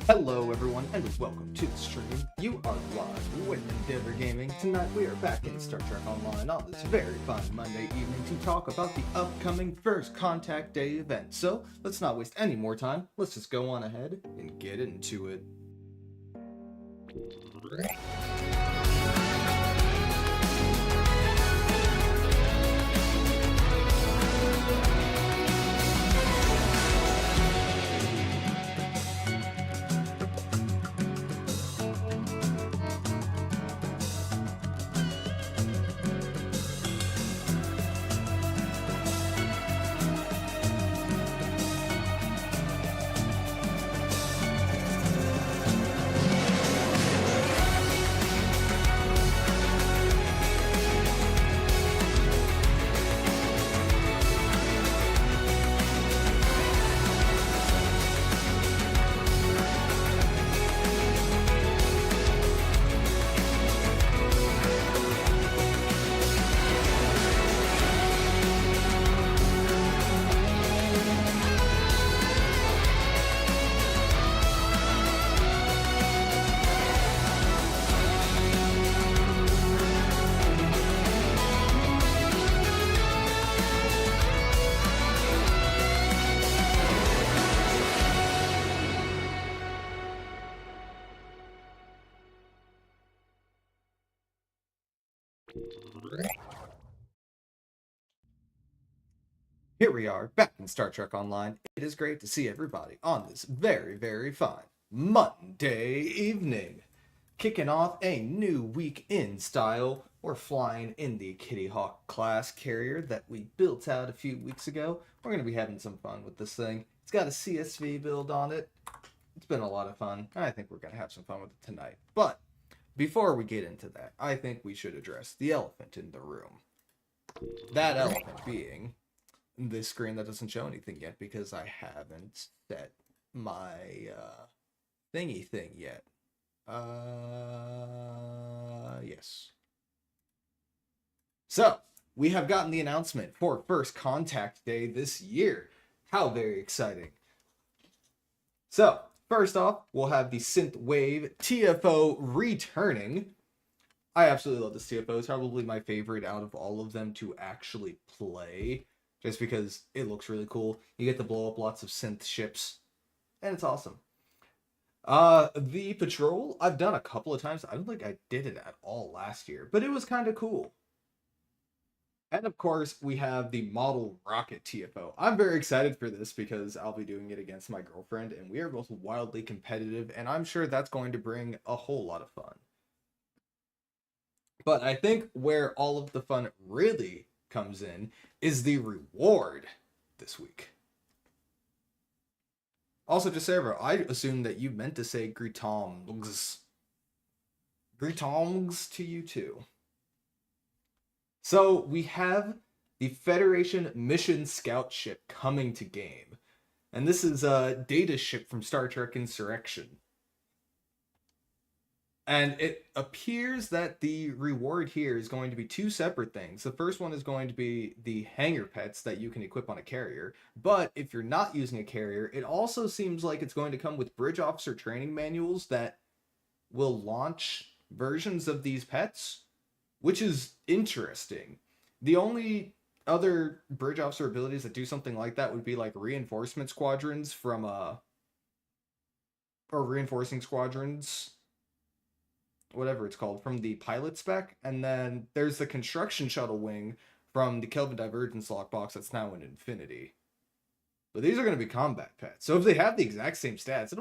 Hello everyone and welcome to the stream. You are live with Endeavor Gaming. Tonight we are back in Star Trek Online on this very fine Monday evening to talk about the upcoming First Contact Day event. So let's not waste any more time. Let's just go on ahead and get into it. Here we are, back in Star Trek Online. It is great to see everybody on this very, very fine Monday evening. Kicking off a new week in style. We're flying in the Kitty Hawk class carrier that we built out a few weeks ago. We're going to be having some fun with this thing. It's got a CSV build on it. It's been a lot of fun. I think we're going to have some fun with it tonight. But before we get into that, I think we should address the elephant in the room. That elephant being this screen that doesn't show anything yet because I haven't set my thingy thing yet. Yes. So, we have gotten the announcement for First Contact Day this year. How very exciting. So, first off, we'll have the Synthwave TFO returning. I absolutely love this TFO. It's probably my favorite out of all of them to actually play, just because it looks really cool. You get to blow up lots of synth ships, and it's awesome. The patrol, I've done a couple of times. I don't think I did it at all last year, but it was kind of cool. And of course, we have the model rocket TFO. I'm very excited for this because I'll be doing it against my girlfriend, and we are both wildly competitive, and I'm sure that's going to bring a whole lot of fun. But I think where all of the fun really comes in is the reward this week. Also, just Sarah, I assume that you meant to say greetings. Greetings to you too. So we have the Federation Mission Scout ship coming to game. And this is a data ship from Star Trek Insurrection. And it appears that the reward here is going to be two separate things. The first one is going to be the hangar pets that you can equip on a carrier. But if you're not using a carrier, it also seems like it's going to come with bridge officer training manuals that will launch versions of these pets, which is interesting. The only other bridge officer abilities that do something like that would be like reinforcement squadrons from or reinforcing squadrons, whatever it's called, from the pilot spec, and then there's the construction shuttle wing from the Kelvin Divergence lockbox that's now in Infinity. But these are going to be combat pets, so if they have the exact same stats,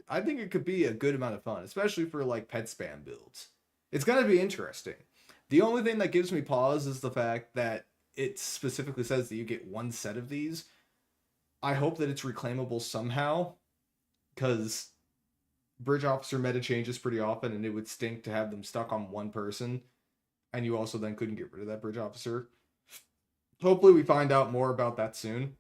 I think it could be a good amount of fun, especially for like pet spam builds. It's going to be interesting. The only thing that gives me pause is the fact that it specifically says that you get one set of these. I hope that it's reclaimable somehow, because bridge officer meta changes pretty often, and it would stink to have them stuck on one person, and you also then couldn't get rid of that bridge officer. Hopefully we find out more about that soon.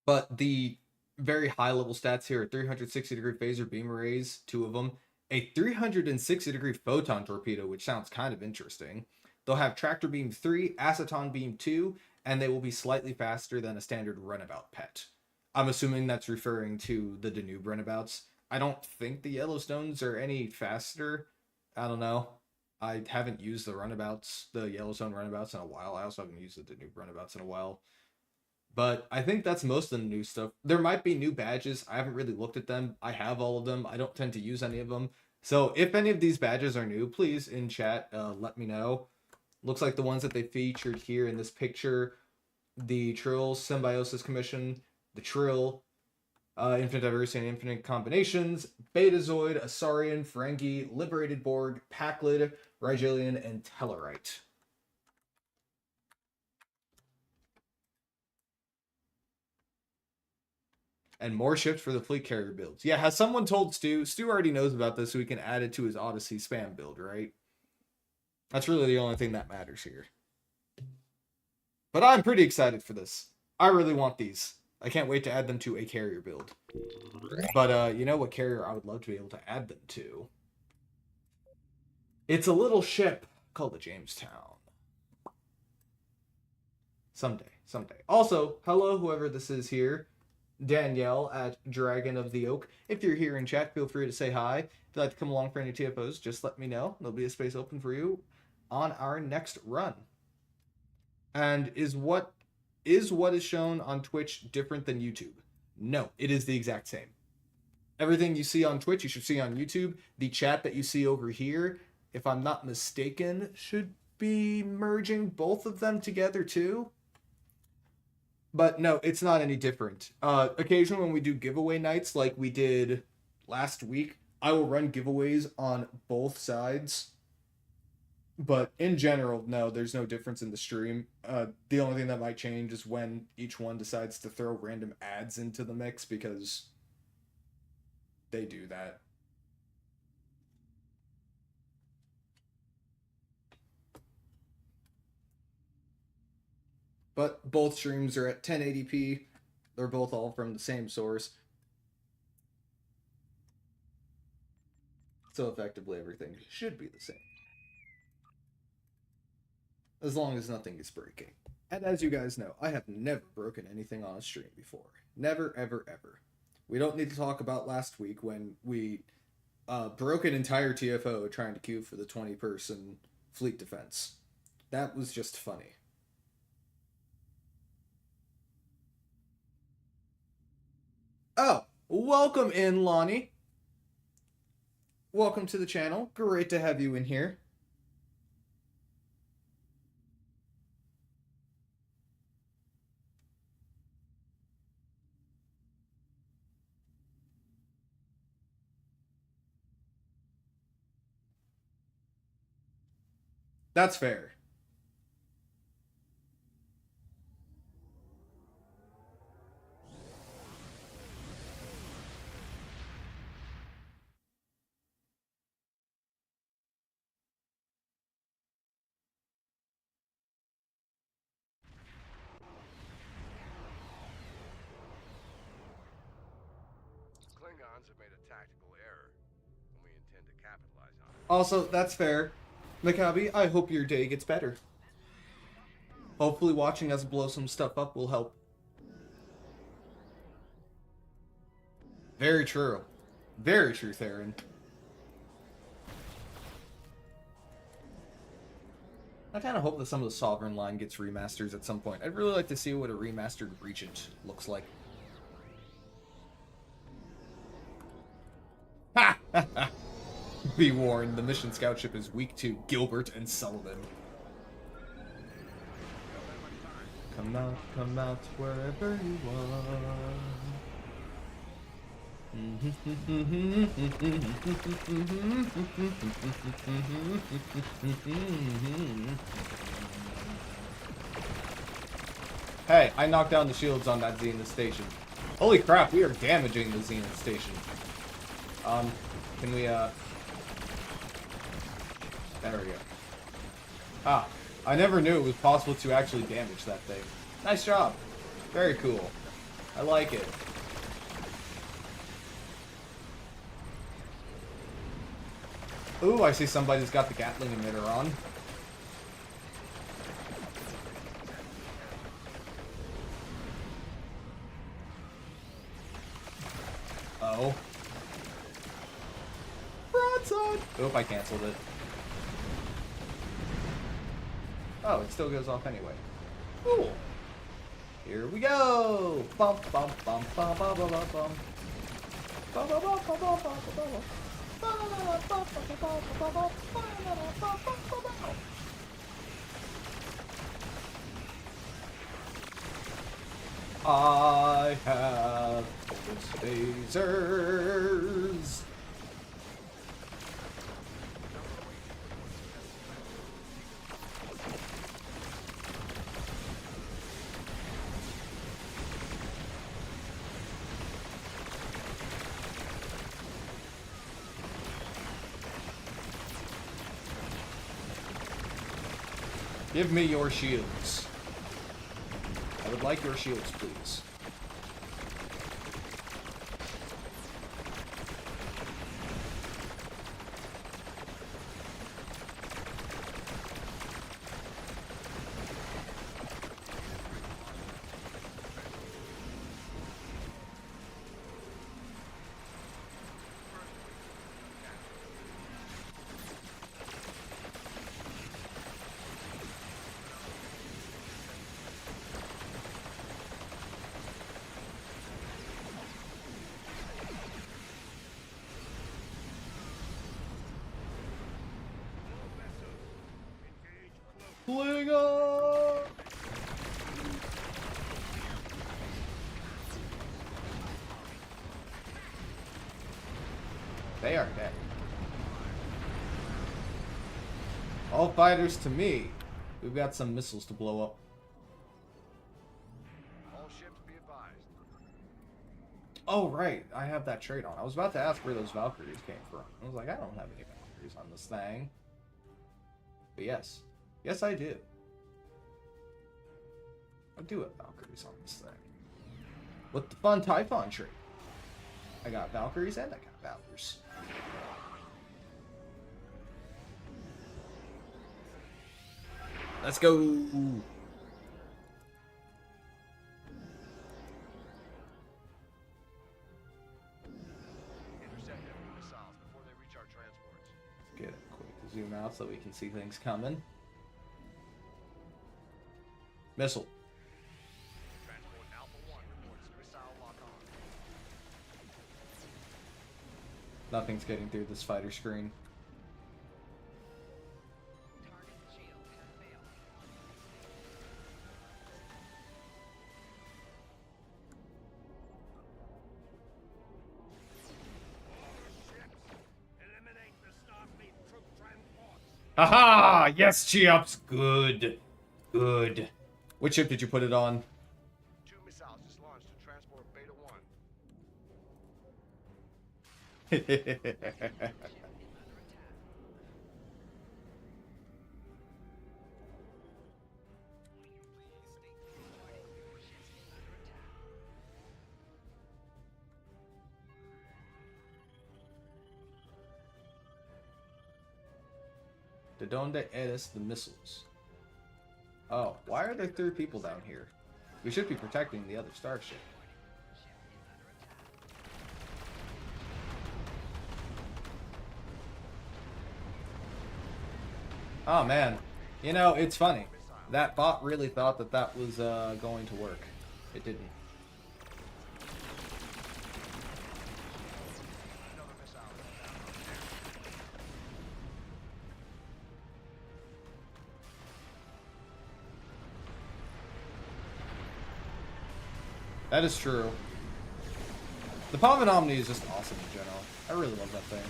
But the very high level stats here are 360 degree phaser beam arrays, 2 of them, a 360 degree photon torpedo, which sounds kind of interesting. They'll have tractor beam 3, aceton beam 2, and they will be slightly faster than a standard runabout pet. I'm assuming that's referring to the Danube runabouts. I don't think the Yellowstones are any faster. I don't know. I haven't used the runabouts, the Yellowstone runabouts, in a while. I also haven't used the Danube runabouts in a while. But I think that's most of the new stuff. There might be new badges. I haven't really looked at them. I have all of them. I don't tend to use any of them. So if any of these badges are new, please in chat let me know. Looks like the ones that they featured here in this picture, the Trill Symbiosis Commission, the Trill, Infinite Diversity and Infinite Combinations, Betazoid, Asarian, Ferengi, Liberated Borg, Paclid, Rigelian, and Tellarite. And more ships for the fleet carrier builds. Yeah, has someone told Stu? Stu already knows about this, so he can add it to his Odyssey spam build, right? That's really the only thing that matters here. But I'm pretty excited for this. I really want these. I can't wait to add them to a carrier build. But you know what carrier I would love to be able to add them to? It's a little ship called the Jamestown. Someday. Also, hello, whoever this is here. Danielle at Dragon of the Oak. If you're here in chat, feel free to say hi. If you'd like to come along for any TFOs, just let me know. There'll be a space open for you on our next run. And is what is shown on Twitch different than YouTube? No, it is the exact same. Everything you see on Twitch, you should see on YouTube. The chat that you see over here, if I'm not mistaken, should be merging both of them together too. But no, it's not any different. Occasionally when we do giveaway nights like we did last week, I will run giveaways on both sides. But in general, no, there's no difference in the stream. The only thing that might change is when each one decides to throw random ads into the mix, because they do that. But both streams are at 1080p. They're both all from the same source. So effectively everything should be the same. As long as nothing is breaking. And as you guys know, I have never broken anything on a stream before. Never, ever, ever. We don't need to talk about last week when we broke an entire TFO trying to queue for the 20-person fleet defense. That was just funny. Oh, welcome in, Lonnie. Welcome to the channel. Great to have you in here. That's fair. Klingons have made a tactical error, and we intend to capitalize on it. Also, that's fair. Maccabi, I hope your day gets better. Hopefully watching us blow some stuff up will help. Very true. Very true, Theron. I kind of hope that some of the Sovereign line gets remasters at some point. I'd really like to see what a remastered Regent looks like. Ha! Be warned, the mission scout ship is weak to Gilbert and Sullivan. Come out wherever you are. Hey, I knocked down the shields on that Zenith station. Holy crap, we are damaging the Zenith station. Can we, there we go. Ah, I never knew it was possible to actually damage that thing. Nice job. Very cool. I like it. Ooh, I see somebody's got the Gatling emitter on. Oop, I canceled it. Oh, it still goes off anyway. Cool. Here we go. Bump, bump, bump, bump, bump, bump, bump, bump. Bump, bump, bump, bump, bump, bump, bump. I have phasers. Give me your shields. I would like your shields, please. Klingon! They are dead. All fighters to me. We've got some missiles to blow up. All ships be advised. Oh, right. I have that trait on. I was about to ask where those Valkyries came from. I was like, I don't have any Valkyries on this thing. But yes. Yes, I do. I do have Valkyries on this thing. With the fun Typhon trait. I got Valkyries and I got Valors. Let's go! Intercept enemy missiles before they reach our transports. Get a quick zoom out so we can see things coming. Missile. Transport Alpha 1 reports missile lock on. Nothing's getting through this fighter screen. Haha! Yes, Cheops! Good. Good. Which ship did you put it on? 2 missiles just launched to transport Beta 1. De donde eres the missiles? Oh, why are there 3 people down here? We should be protecting the other starship. Oh man, you know, it's funny. That bot really thought that that was going to work. It didn't. Another missile is down on the air. That is true. The Pavan Omni is just awesome in general. I really love that thing.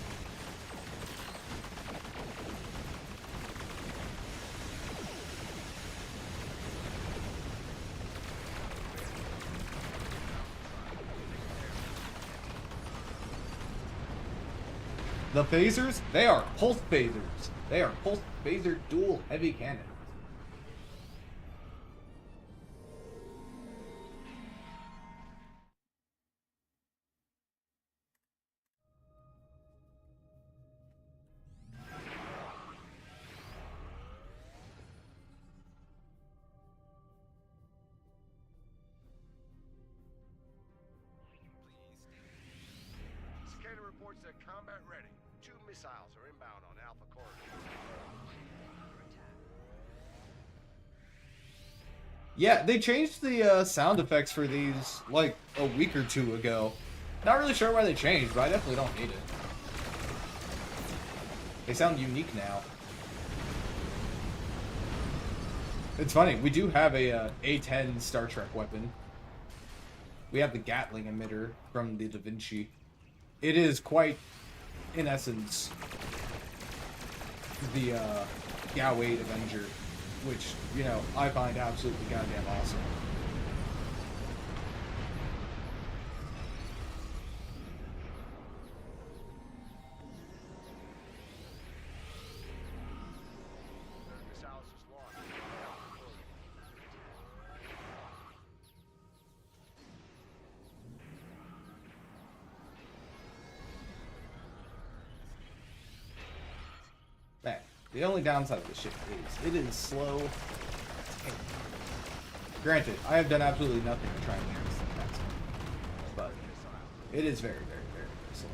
The phasers, they are pulse phasers. They are pulse phaser dual heavy cannon. Cicada reports they're combat ready. 2 missiles are inbound Alpha corridor. Yeah, they changed the sound effects for these like a week or two ago. Not really sure why they changed, but I definitely don't need it. They sound unique now. It's funny, we do have a A-10 Star Trek weapon. We have the Gatling emitter from the Da Vinci. It is quite, in essence, the Gao 8 Avenger, which, you know, I find absolutely goddamn awesome. This house is locked. Alpha corridor. Man, the only downside of this shit is it is slow. Granted, I have done absolutely nothing to try and make this thing faster, but it is very, very, very, very slow.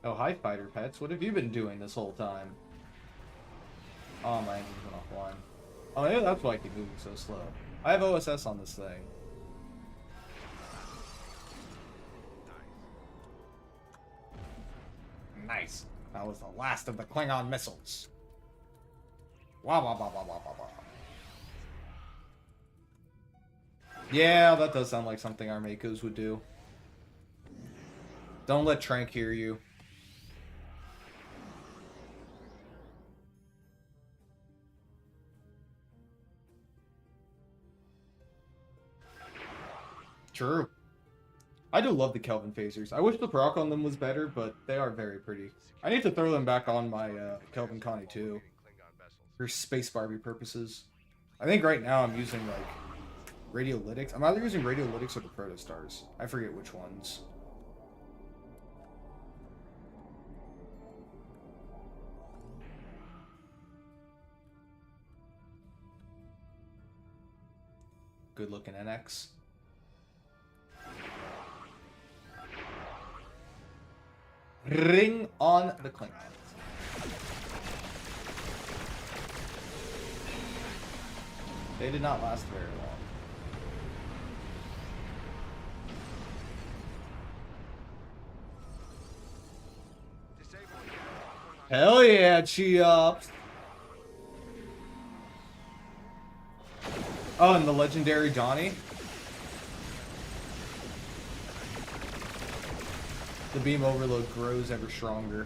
Oh, hi, fighter pets. What have you been doing this whole time? Oh, my engine's been offline. Oh, maybe that's why I keep moving so slow. I have OSS on this thing. Nice. That was the last of the Klingon missiles. Wah, wah, wah, wah, wah, wah, wah. Yeah, that does sound like something our Makos would do. Don't let Trank hear you. True. I do love the Kelvin phasers. I wish the proc on them was better, but they are very pretty. I need to throw them back on my Kelvin Connie too, for Space Barbie purposes. I think right now I'm using like radiolytics. I'm either using radiolytics or the protostars. I forget which ones. Good looking NX. Ring on the Klingons. They did not last very long. Hell yeah, Cheops! Oh, and the legendary Donnie. The beam overload grows ever stronger.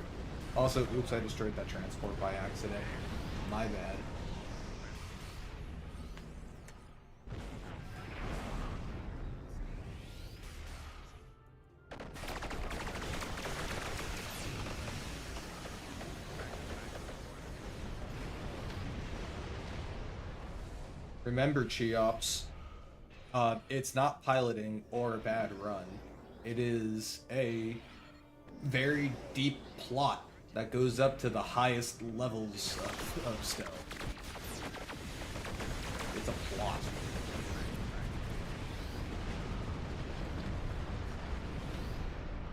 Also, oops, I destroyed that transport by accident. My bad. Remember, Cheops, it's not piloting or a bad run. It is a very deep plot that goes up to the highest levels of STO. It's a plot.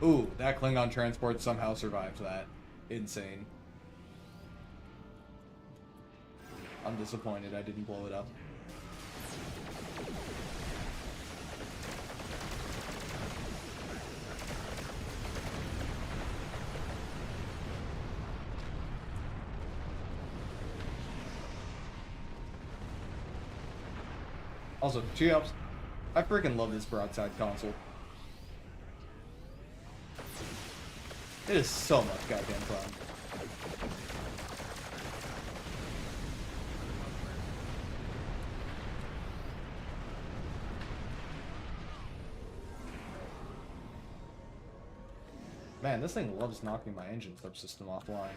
Ooh, that Klingon transport somehow survived that. Insane. I'm disappointed I didn't blow it up. Also, Cheops, I freaking love this broadside console. It is so much goddamn fun. Man, this thing loves knocking my engine subsystem offline.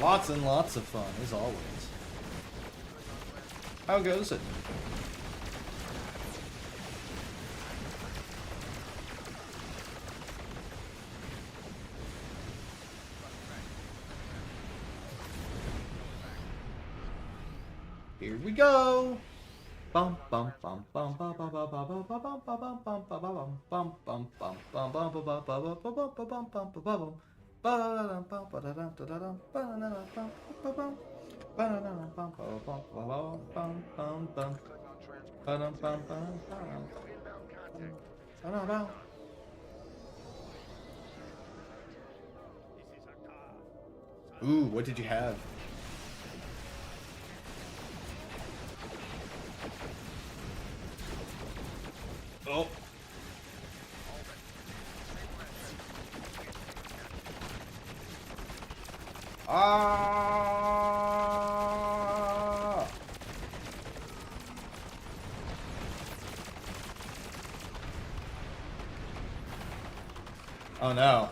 Lots and lots of fun, as always. How goes it? Here we go. Bum bum bum bum bum bum bum bum bum bum bum bum bum bum bum bum bum bum bum Ooh, what did you have? Oh. Ah. Oh no.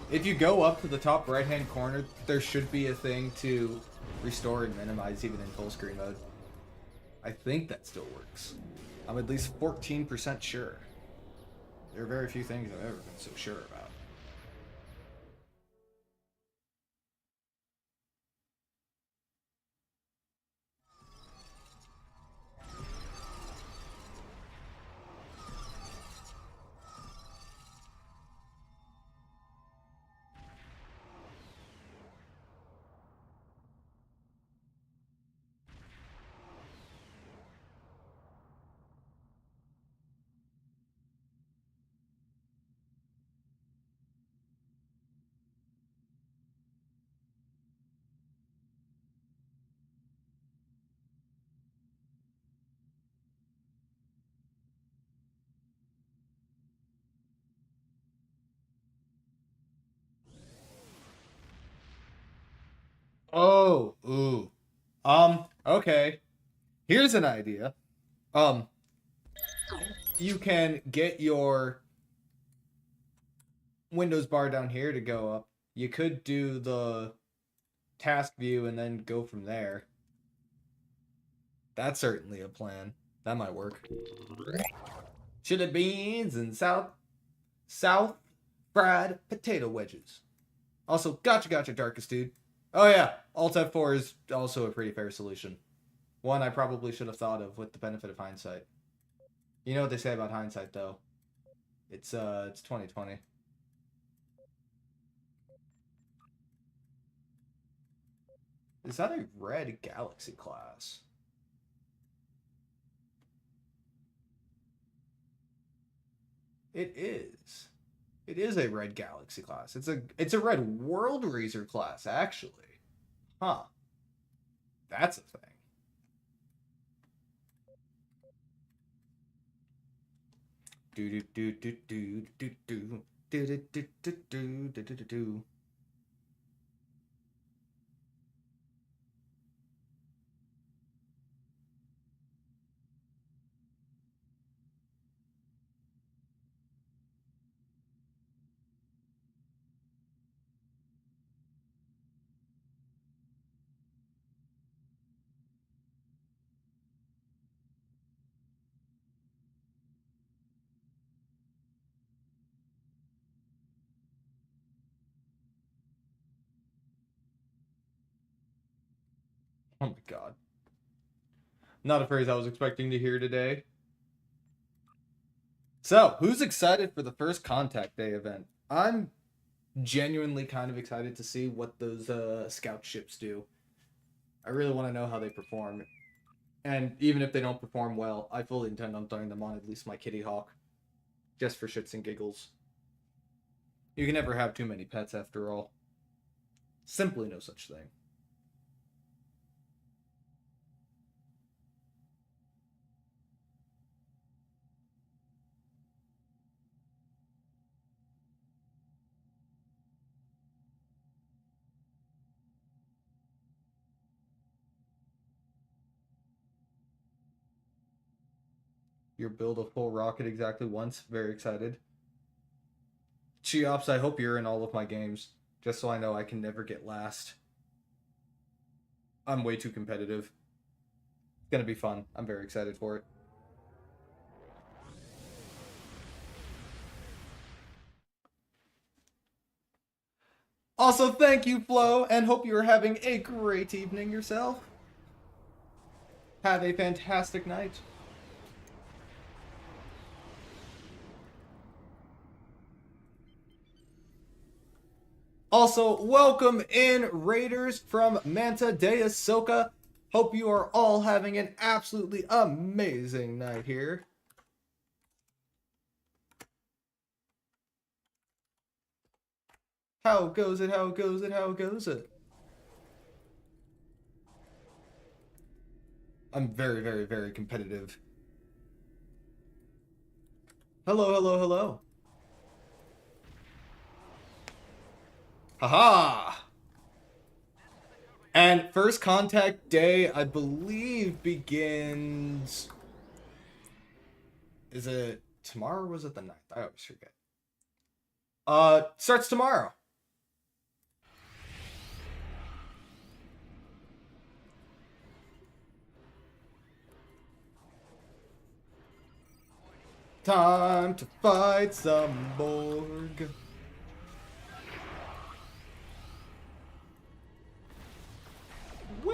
If you go up to the top right-hand corner, there should be a thing to restore and minimize even in full screen mode. I think that still works. I'm at least 14% sure. There are very few things I've ever been so sure about. Oh, ooh. Okay. Here's an idea. Um, you can get your Windows bar down here to go up. You could do the task view and then go from there. That's certainly a plan. That might work. Chili beans and South fried potato wedges. Also, gotcha, darkest dude. Oh yeah, Alt F4 is also a pretty fair solution. One I probably should have thought of with the benefit of hindsight. You know what they say about hindsight, though. It's 2020. Is that a red Galaxy class? It is. It is a red Galaxy class. It's a red World Razor class, actually. Huh. That's a thing. Do do do do do do do do do do do do do do do. Oh my god. Not a phrase I was expecting to hear today. So, who's excited for the first Contact Day event? I'm genuinely kind of excited to see what those scout ships do. I really want to know how they perform. And even if they don't perform well, I fully intend on throwing them on at least my Kitty Hawk. Just for shits and giggles. You can never have too many pets after all. Simply no such thing. Your build a full rocket exactly once. Very excited. Cheops, I hope you're in all of my games. just so I know I can never get last. I'm way too competitive. It's gonna be fun. I'm very excited for it. Also, thank you, Flo, and hope you're having a great evening yourself. Have a fantastic night. Also, welcome in Raiders from Manta de Ahsoka. Hope you are all having an absolutely amazing night here. How goes it? How goes it? How goes it? I'm very, very, very competitive. Hello, hello, hello. Haha! And first contact day, I believe, begins... Is it tomorrow or was it the 9th? I always forget. Starts tomorrow. Time to fight some Borg. Whee!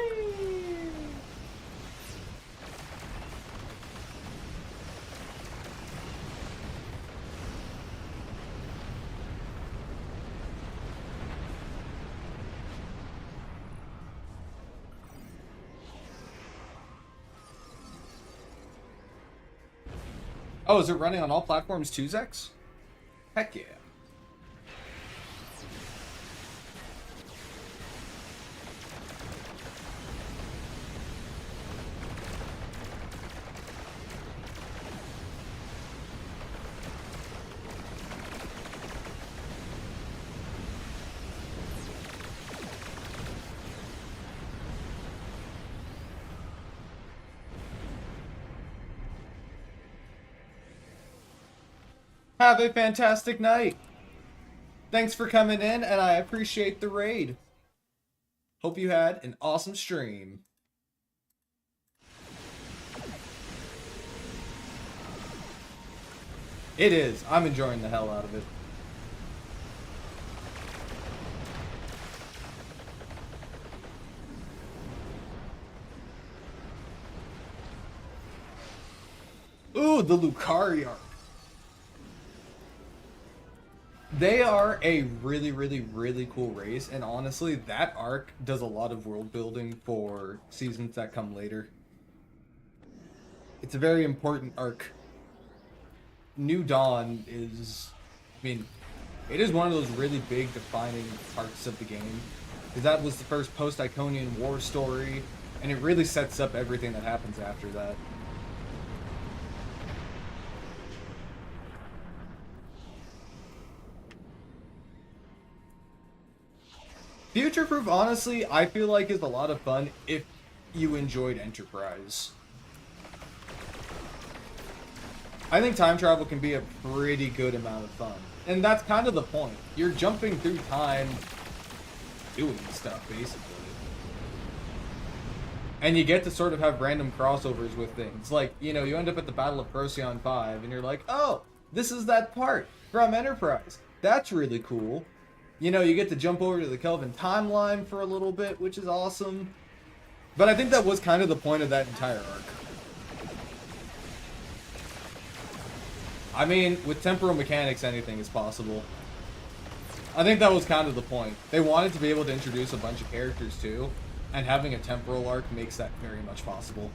Oh, is it running on all platforms too, Zex? Heck yeah. Have a fantastic night. Thanks for coming in, and I appreciate the raid. Hope you had an awesome stream. It is. I'm enjoying the hell out of it. Ooh, the Lucari arc. They are a really, really, really cool race, and honestly, that arc does a lot of world building for seasons that come later. It's a very important arc. New Dawn is, I mean, it is one of those really big defining parts of the game. Because that was the first post-Iconian War story, and it really sets up everything that happens after that. Future Proof, honestly, I feel like is a lot of fun if you enjoyed Enterprise. I think time travel can be a pretty good amount of fun. And that's kind of the point. You're jumping through time doing stuff, basically. And you get to sort of have random crossovers with things. Like, you know, you end up at the Battle of Procyon 5, and you're like, oh, this is that part from Enterprise. That's really cool. You know, you get to jump over to the Kelvin timeline for a little bit, which is awesome. But I think that was kind of the point of that entire arc. I mean, with temporal mechanics, anything is possible. I think that was kind of the point. They wanted to be able to introduce a bunch of characters too, and having a temporal arc makes that very much possible.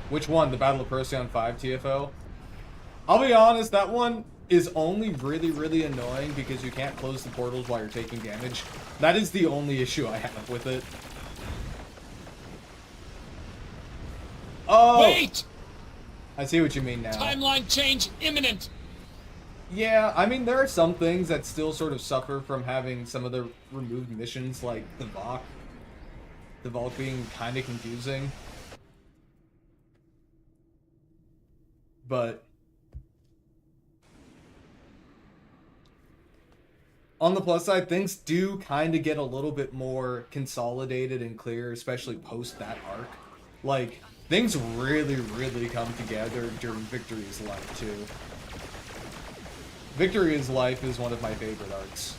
Which one? The Battle of Procyon 5 TFO? I'll be honest, that one is only really, really annoying because you can't close the portals while you're taking damage. That is the only issue I have with it. Oh! Wait! I see what you mean now. Timeline change imminent! Yeah, I mean, there are some things that still sort of suffer from having some of the removed missions, like the Valk. The Valk being kind of confusing. But on the plus side, things do kind of get a little bit more consolidated and clear, especially post that arc. Like, things really, really come together during Victory's Life, too. Victory's Life is one of my favorite arcs.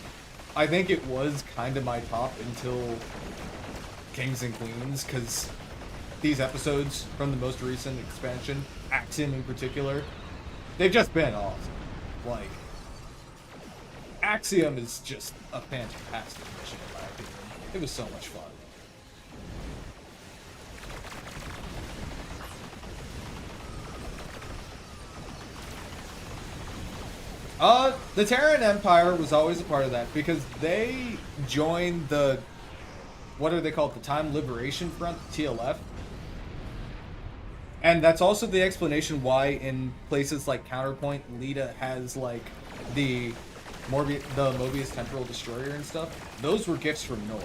I think it was kind of my top until Kings and Queens, because these episodes from the most recent expansion, Axiom in particular, they've just been awesome. Like, Axiom is just a fantastic mission in my opinion. It was so much fun. The Terran Empire was always a part of that because they joined the, what are they called? The Time Liberation Front, TLF. And that's also the explanation why in places like Counterpoint, Lita has like the Mobius Temporal Destroyer and stuff. Those were gifts from Noi.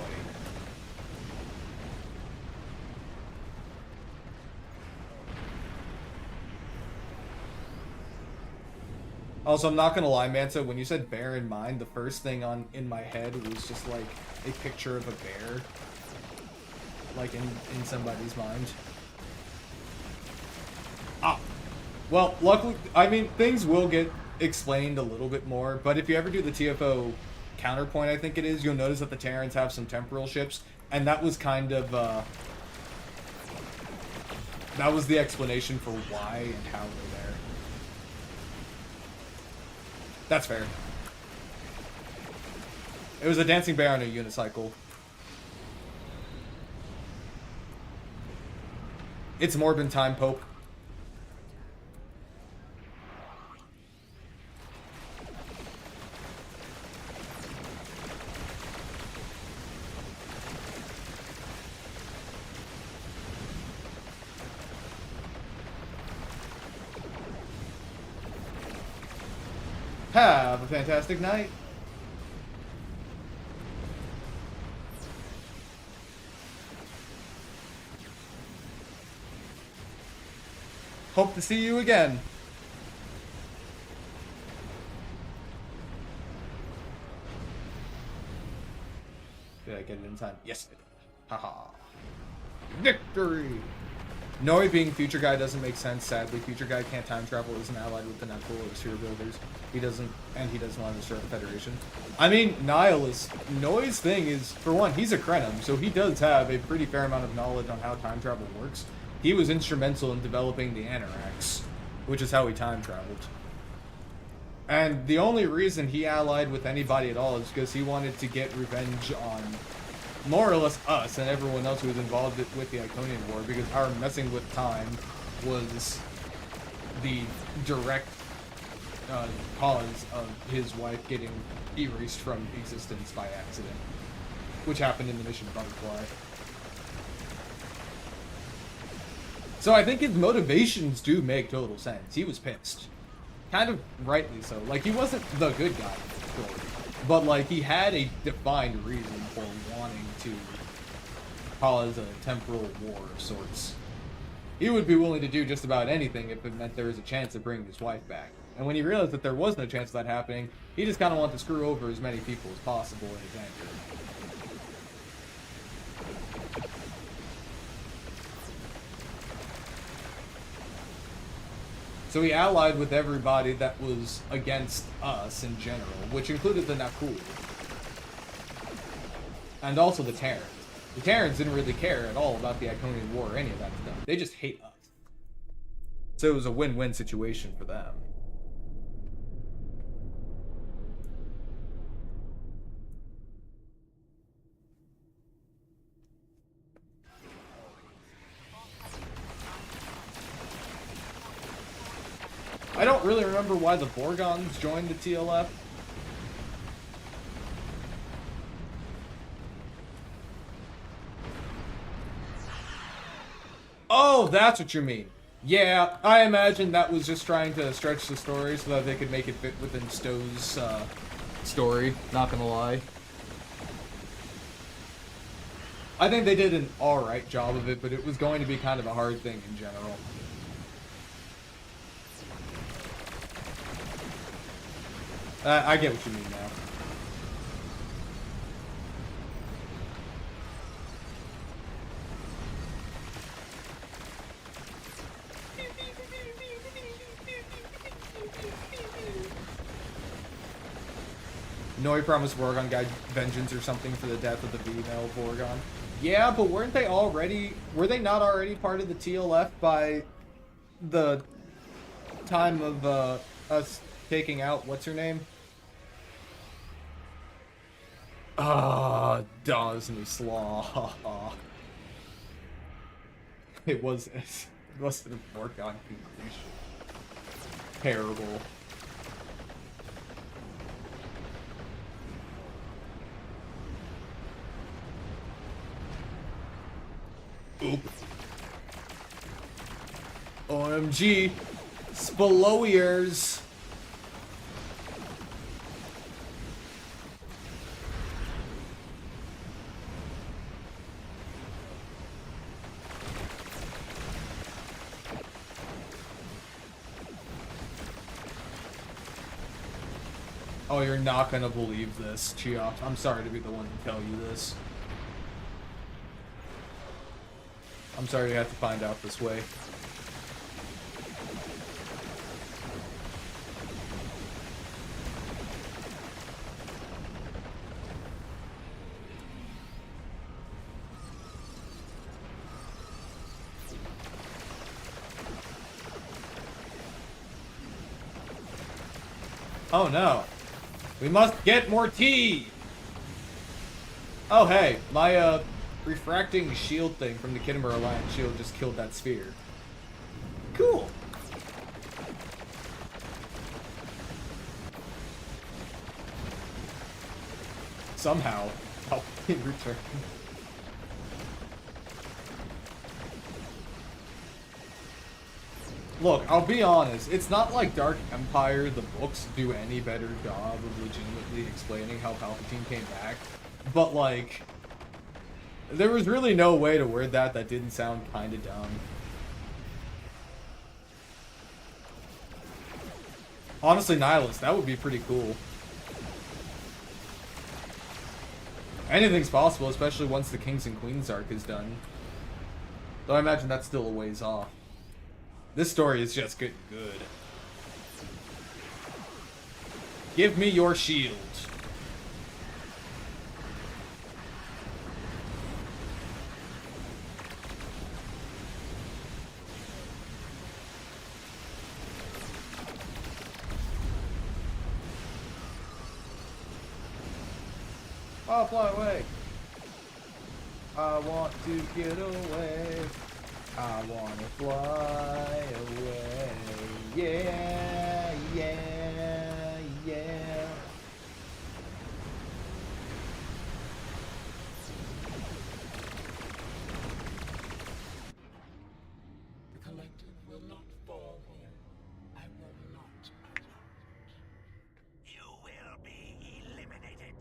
Also, I'm not gonna lie, Manta, when you said bear in mind, the first thing in my head was just like a picture of a bear. Like in somebody's mind. Ah. Well, luckily, I mean, things will get explained a little bit more, but if you ever do the TFO Counterpoint, I think it is, you'll notice that the Terrans have some temporal ships, and that was kind of, that was the explanation for why and how they're there. That's fair. It was a dancing bear on a unicycle. It's Morbin time, Pope. Have a fantastic night. Hope to see you again. Did I get it in time? Yes, I did. Haha. Victory! Noi being Future Guy doesn't make sense, sadly. Future Guy can't time travel, isn't allied with the Natural or Sphere Builders. He doesn't want to destroy the Federation. I mean, Nihilus, Noi's thing is, for one, he's a Krenim, so he does have a pretty fair amount of knowledge on how time travel works. He was instrumental in developing the Anoraks, which is how he time traveled. And the only reason he allied with anybody at all is because he wanted to get revenge on more or less us and everyone else who was involved with the Iconian War, because our messing with time was the direct cause of his wife getting erased from existence by accident, which happened in the mission Butterfly. So I think his motivations do make total sense. He was pissed. Kind of rightly so. Like, he wasn't the good guy in the story, but like, he had a defined reason for wanting to cause a temporal war of sorts. He would be willing to do just about anything if it meant there was a chance of bringing his wife back. And when he realized that there was no chance of that happening, he just kind of wanted to screw over as many people as possible in his anger. So he allied with everybody that was against us in general, which included the Nakul. And also the Terrans. The Terrans didn't really care at all about the Iconian War or any of that stuff. They just hate us. So it was a win-win situation for them. I don't really remember why the Vorgons joined the TLF. Oh, that's what you mean. Yeah, I imagine that was just trying to stretch the story so that they could make it fit within STO's story, not gonna lie. I think they did an alright job of it, but it was going to be kind of a hard thing in general. I get what you mean now. Noi promised Vorgon guy vengeance or something for the death of the female Vorgon. Yeah, but were they not already part of the TLF by the time of us taking out what's her name? Dawsney Slaw. It wasn't a foregone conclusion. Terrible. Oop. OMG. Spaloiers. Oh, you're not gonna believe this, Cheops. I'm sorry to be the one to tell you this. I'm sorry you have to find out this way. Oh no. We must get more tea! Oh hey, my refracting shield thing from the Kittimer Alliance shield just killed that sphere. Cool! Somehow, I'll in return. Look, I'll be honest, it's not like Dark Empire, the books, do any better job of legitimately explaining how Palpatine came back. But, like, there was really no way to word that didn't sound kinda dumb. Honestly, Nihilist, that would be pretty cool. Anything's possible, especially once the Kings and Queens arc is done. Though I imagine that's still a ways off. This story is just getting good. Give me your shield. I'll fly away. I want to get away. I wanna fly away. Yeah, yeah, yeah. The collective will not fall here. I will not allow it. You will be eliminated.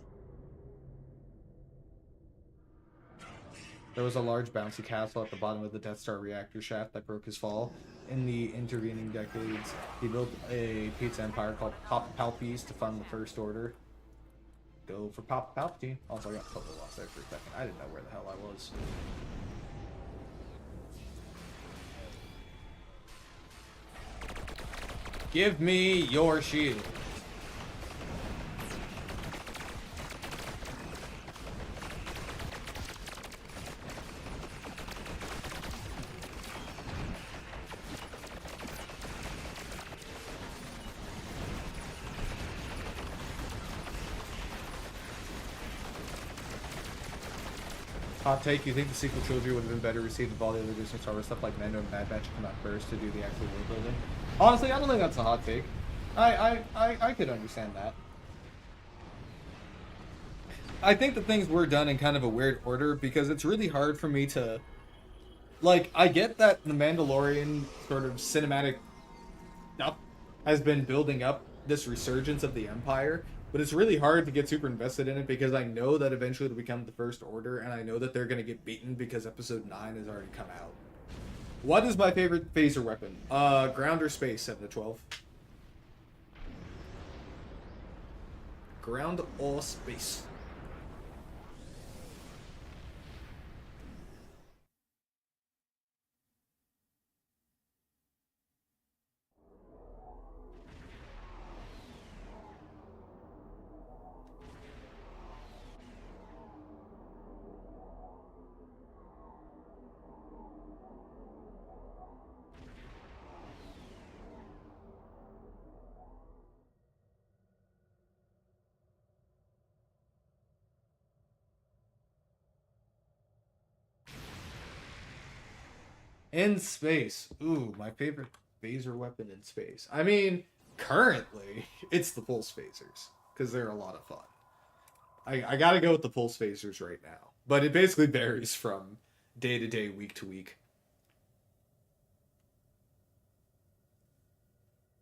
There was a large bouncy castle at the bottom of the Death Star reactor shaft that broke his fall. In the intervening decades, he built a pizza empire called Papa Palpies to fund the First Order. Go for Papa Palpatine. Also, I got totally lost there for a second. I didn't know where the hell I was. Give me your shield. Hot take, you think the sequel trilogy would have been better received if all the other Disney Star Wars stuff like Mando and Bad Batch come out first to do the actual world building? Honestly, I don't think that's a hot take. I could understand that. I think that things were done in kind of a weird order because it's really hard for me to like, I get that the Mandalorian sort of cinematic stuff has been building up this resurgence of the Empire, but it's really hard to get super invested in it because I know that eventually it'll become the First Order, and I know that they're going to get beaten because Episode 9 has already come out. What is my favorite phaser weapon? Ground or space, 7 to 12? Ground or space? In space. Ooh, my favorite phaser weapon in space. I mean, currently, it's the pulse phasers, because they're a lot of fun. I gotta go with the pulse phasers right now. But it basically varies from day to day, week to week.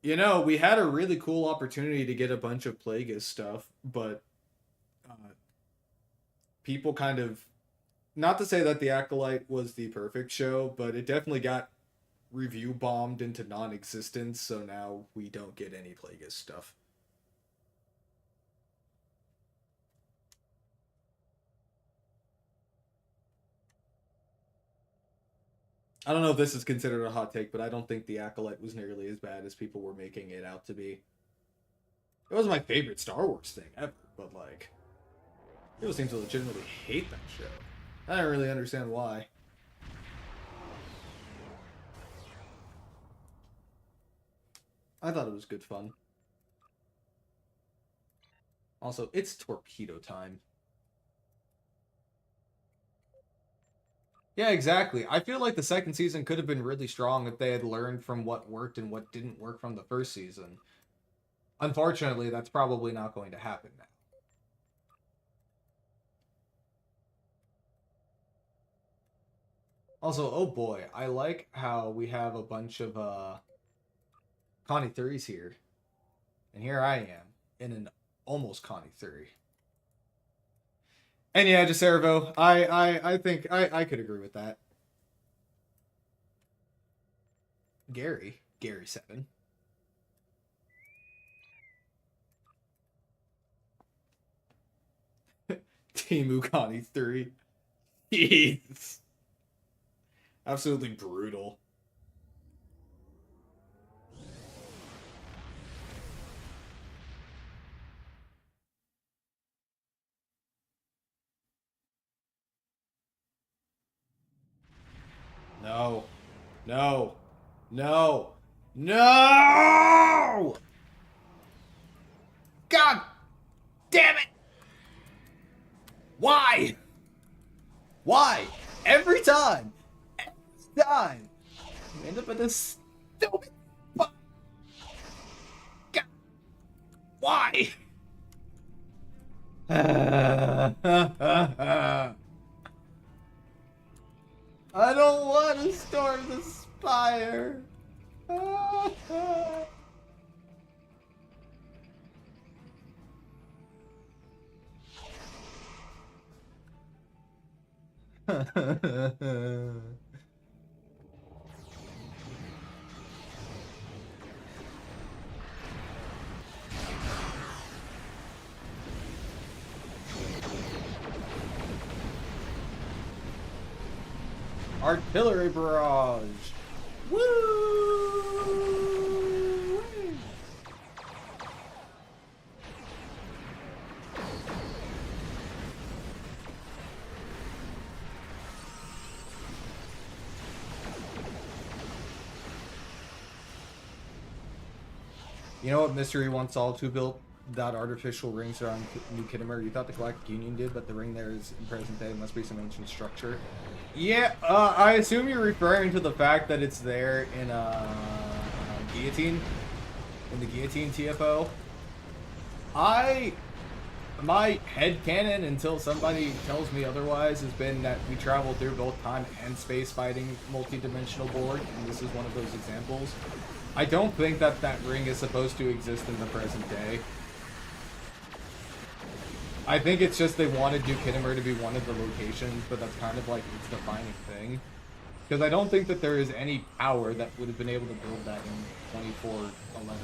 You know, we had a really cool opportunity to get a bunch of Plagueis stuff, but uh, people kind of, not to say that the Acolyte was the perfect show, but it definitely got review bombed into non-existence, so now we don't get any Plagueis stuff. I don't know if this is considered a hot take, but I don't think the Acolyte was nearly as bad as people were making it out to be. It was my favorite Star Wars thing ever, but like, people seem to legitimately hate that show. I don't really understand why. I thought it was good fun. Also, it's torpedo time. Yeah, exactly. I feel like the second season could have been really strong if they had learned from what worked and what didn't work from the first season. Unfortunately, that's probably not going to happen now. Also, oh boy, I like how we have a bunch of Connie 3s here. And here I am in an almost Connie 3. And yeah, Decervo, I think I could agree with that. Gary 7. Team Connie 3. Jeez. Absolutely brutal. No. No. No. No! God damn it! Why? Why? Every time! Every time! You end up in this stupid spot. God. Why? I don't want to storm the spire. Artillery barrage. Woo! You know what Mystery wants solved? Who built that artificial rings around New Kittimer? You thought the Galactic Union did, but the ring there is in present day. It must be some ancient structure. Yeah, I assume you're referring to the fact that it's there in Guillotine, in the Guillotine TFO. I My headcanon, until somebody tells me otherwise, has been that we travel through both time and space fighting multi-dimensional Borg, and this is one of those examples. I don't think that that ring is supposed to exist in the present day. I think it's just they wanted Duke Kittimer to be one of the locations, but that's kind of like its defining thing. Because I don't think that there is any power that would have been able to build that in 2411.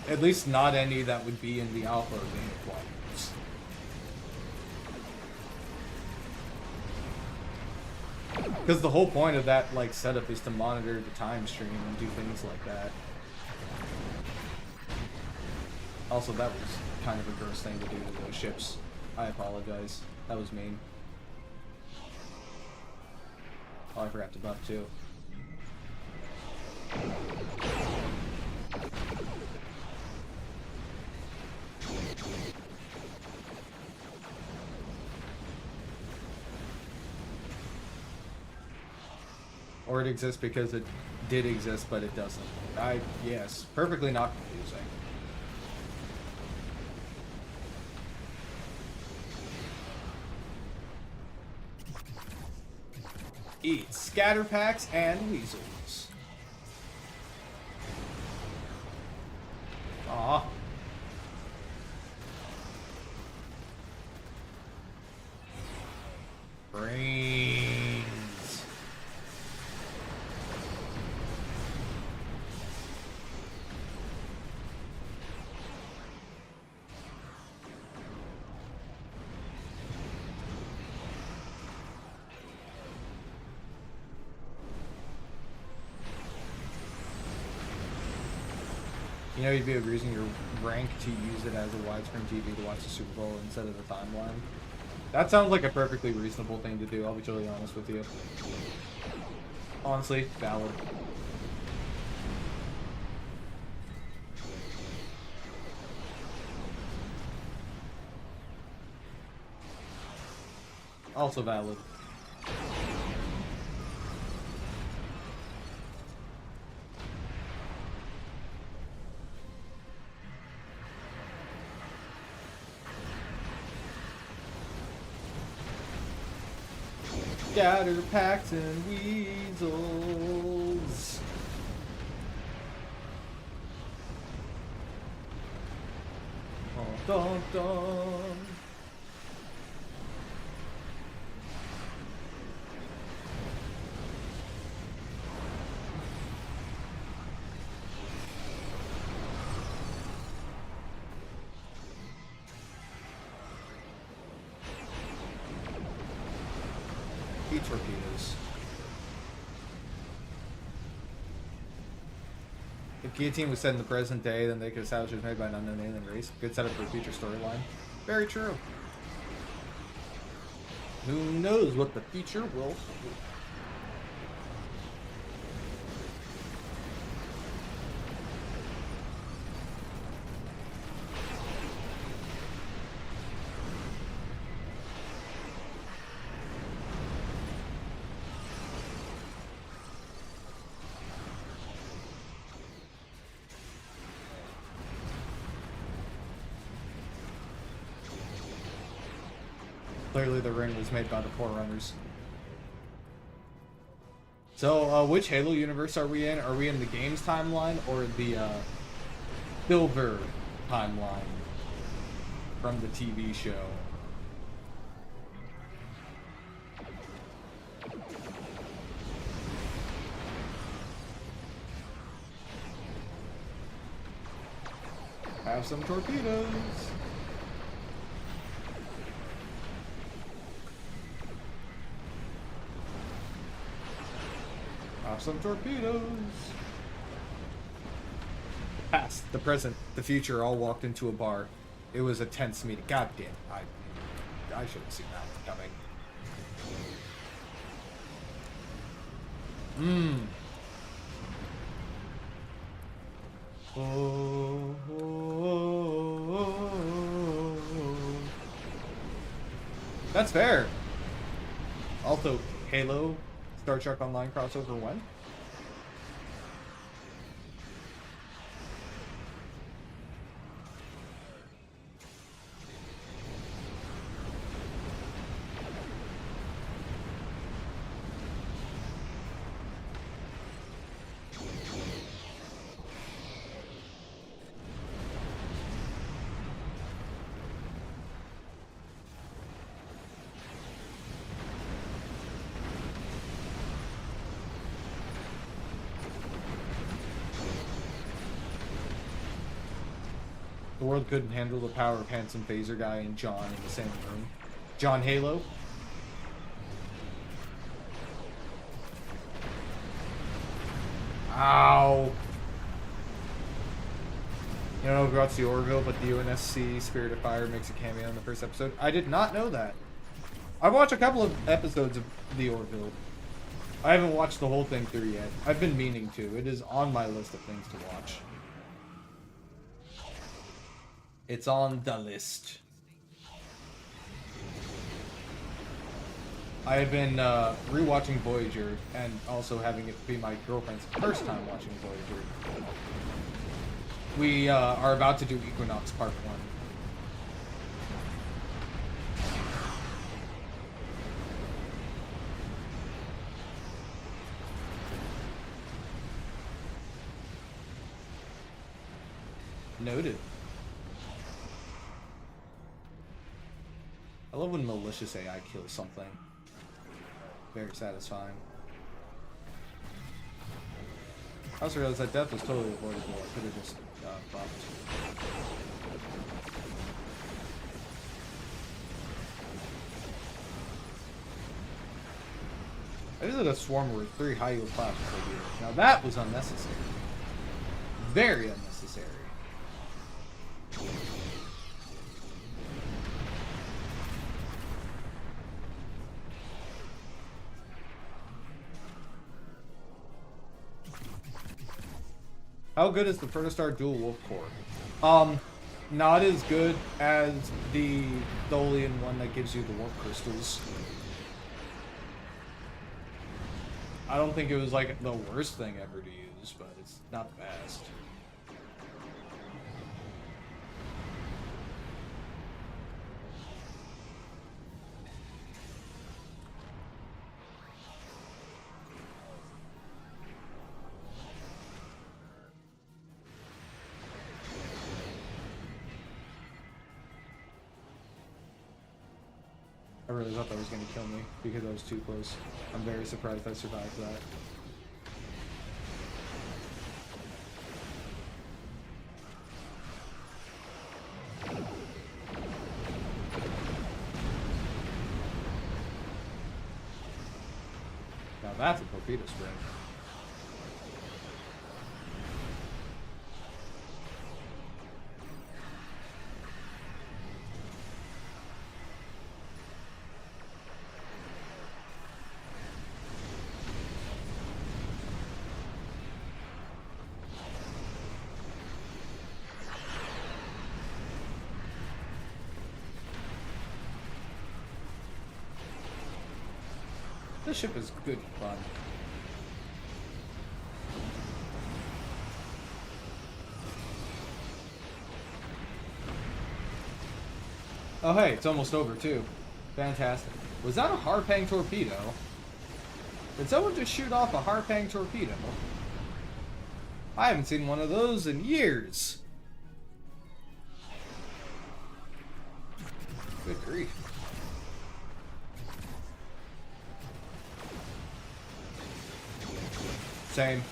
At least not any that would be in the alpha or beta quadrants. Because the whole point of that like setup is to monitor the time stream and do things like that. Also, that was kind of a gross thing to do to those ships. I apologize. That was mean. Oh, I forgot to buff too. Or it exists because it did exist, but it doesn't. Yes, perfectly not confusing. Eat scatter packs and weasels. Aw. Brains. You know, you'd be abusing your rank to use it as a widescreen TV to watch the Super Bowl instead of the timeline. That sounds like a perfectly reasonable thing to do, I'll be totally honest with you. Honestly, valid. Also valid. Scatter packs and weasels. Dun, dun, dun. Torpedoes. If Guillotine was set in the present day, then they could establish it was made by an unknown alien race. Good setup for a future storyline. Very true. Who knows what the future will hold? Clearly the ring was made by the Forerunners. So, which Halo universe are we in? Are we in the games timeline or the Silver timeline from the TV show? Have some torpedoes. Some torpedoes. The past, the present, the future all walked into a bar. It was a tense meeting. God damn, I should have seen that one coming. Oh, oh, oh, oh. That's fair. Also, Halo Star Trek Online crossover when? The world couldn't handle the power of handsome phaser guy and John in the same room. John Halo. Ow. You don't know who got the Orville, but the UNSC Spirit of Fire makes a cameo in the first episode. I did not know that. I've watched a couple of episodes of the Orville. I haven't watched the whole thing through yet. I've been meaning to. It is on my list of things to watch. It's on the list. I have been rewatching Voyager and also having it be my girlfriend's first time watching Voyager. We are about to do Equinox Part 1. Noted. I love when malicious AI kills something. Very satisfying. I also realized that death was totally avoidable. I could have just dropped. I did a swarm with 3 high yield flashes over here. Now that was unnecessary. Very unnecessary. How good is the Protostar Dual Wolf Core? Not as good as the Tholian one that gives you the warp crystals. I don't think it was like the worst thing ever to use, but it's not the best. I really thought that was going to kill me because I was too close. I'm very surprised I survived that. Now that's a torpedo spray. This ship is good fun. Oh hey, it's almost over too. Fantastic. Was that a Harpang torpedo? Did someone just shoot off a Harpang torpedo? I haven't seen one of those in years. Good grief. Same.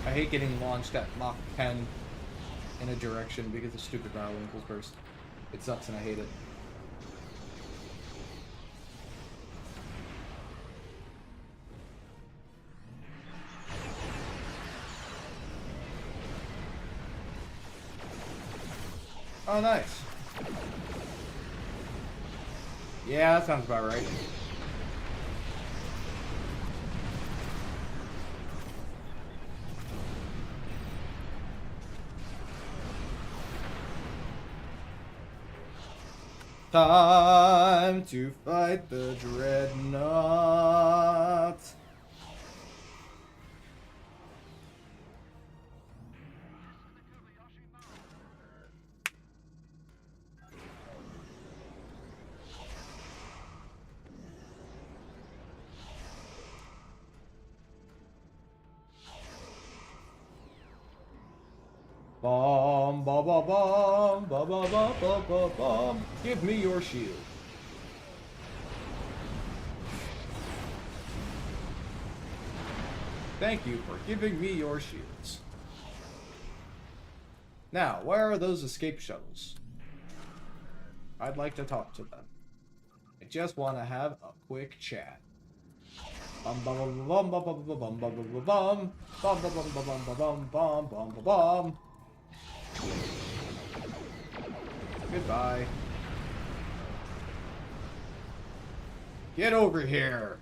I hate getting launched at Mach 10 in a direction because of stupid Barwinkles burst. It sucks and I hate it. Oh, nice. Yeah, that sounds about right. Time to fight the dreadnought. Bomb, bomb, bomb, bomb, bomb, bomb, bomb, bomb, bomb, bomb. Give me your shield. Thank you for giving me your shields. Now, where are those escape shuttles? I'd like to talk to them. I just want to have a quick chat. Bum bum bum bum bum bum bum bum bum bum bum bum bum bum bum bum bum bum bum. Goodbye. Get over here.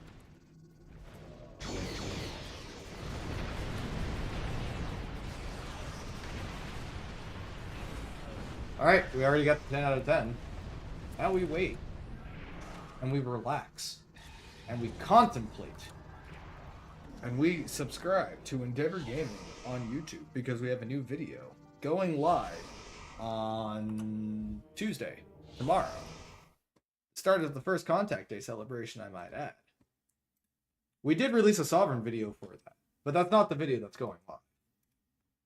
Alright, we already got 10 out of 10. Now we wait. And we relax. And we contemplate. And we subscribe to Endeavor Gaming on YouTube because we have a new video going live on Tuesday, tomorrow. Start of the first Contact Day celebration, I might add. We did release a Sovereign video for that, but that's not the video that's going live.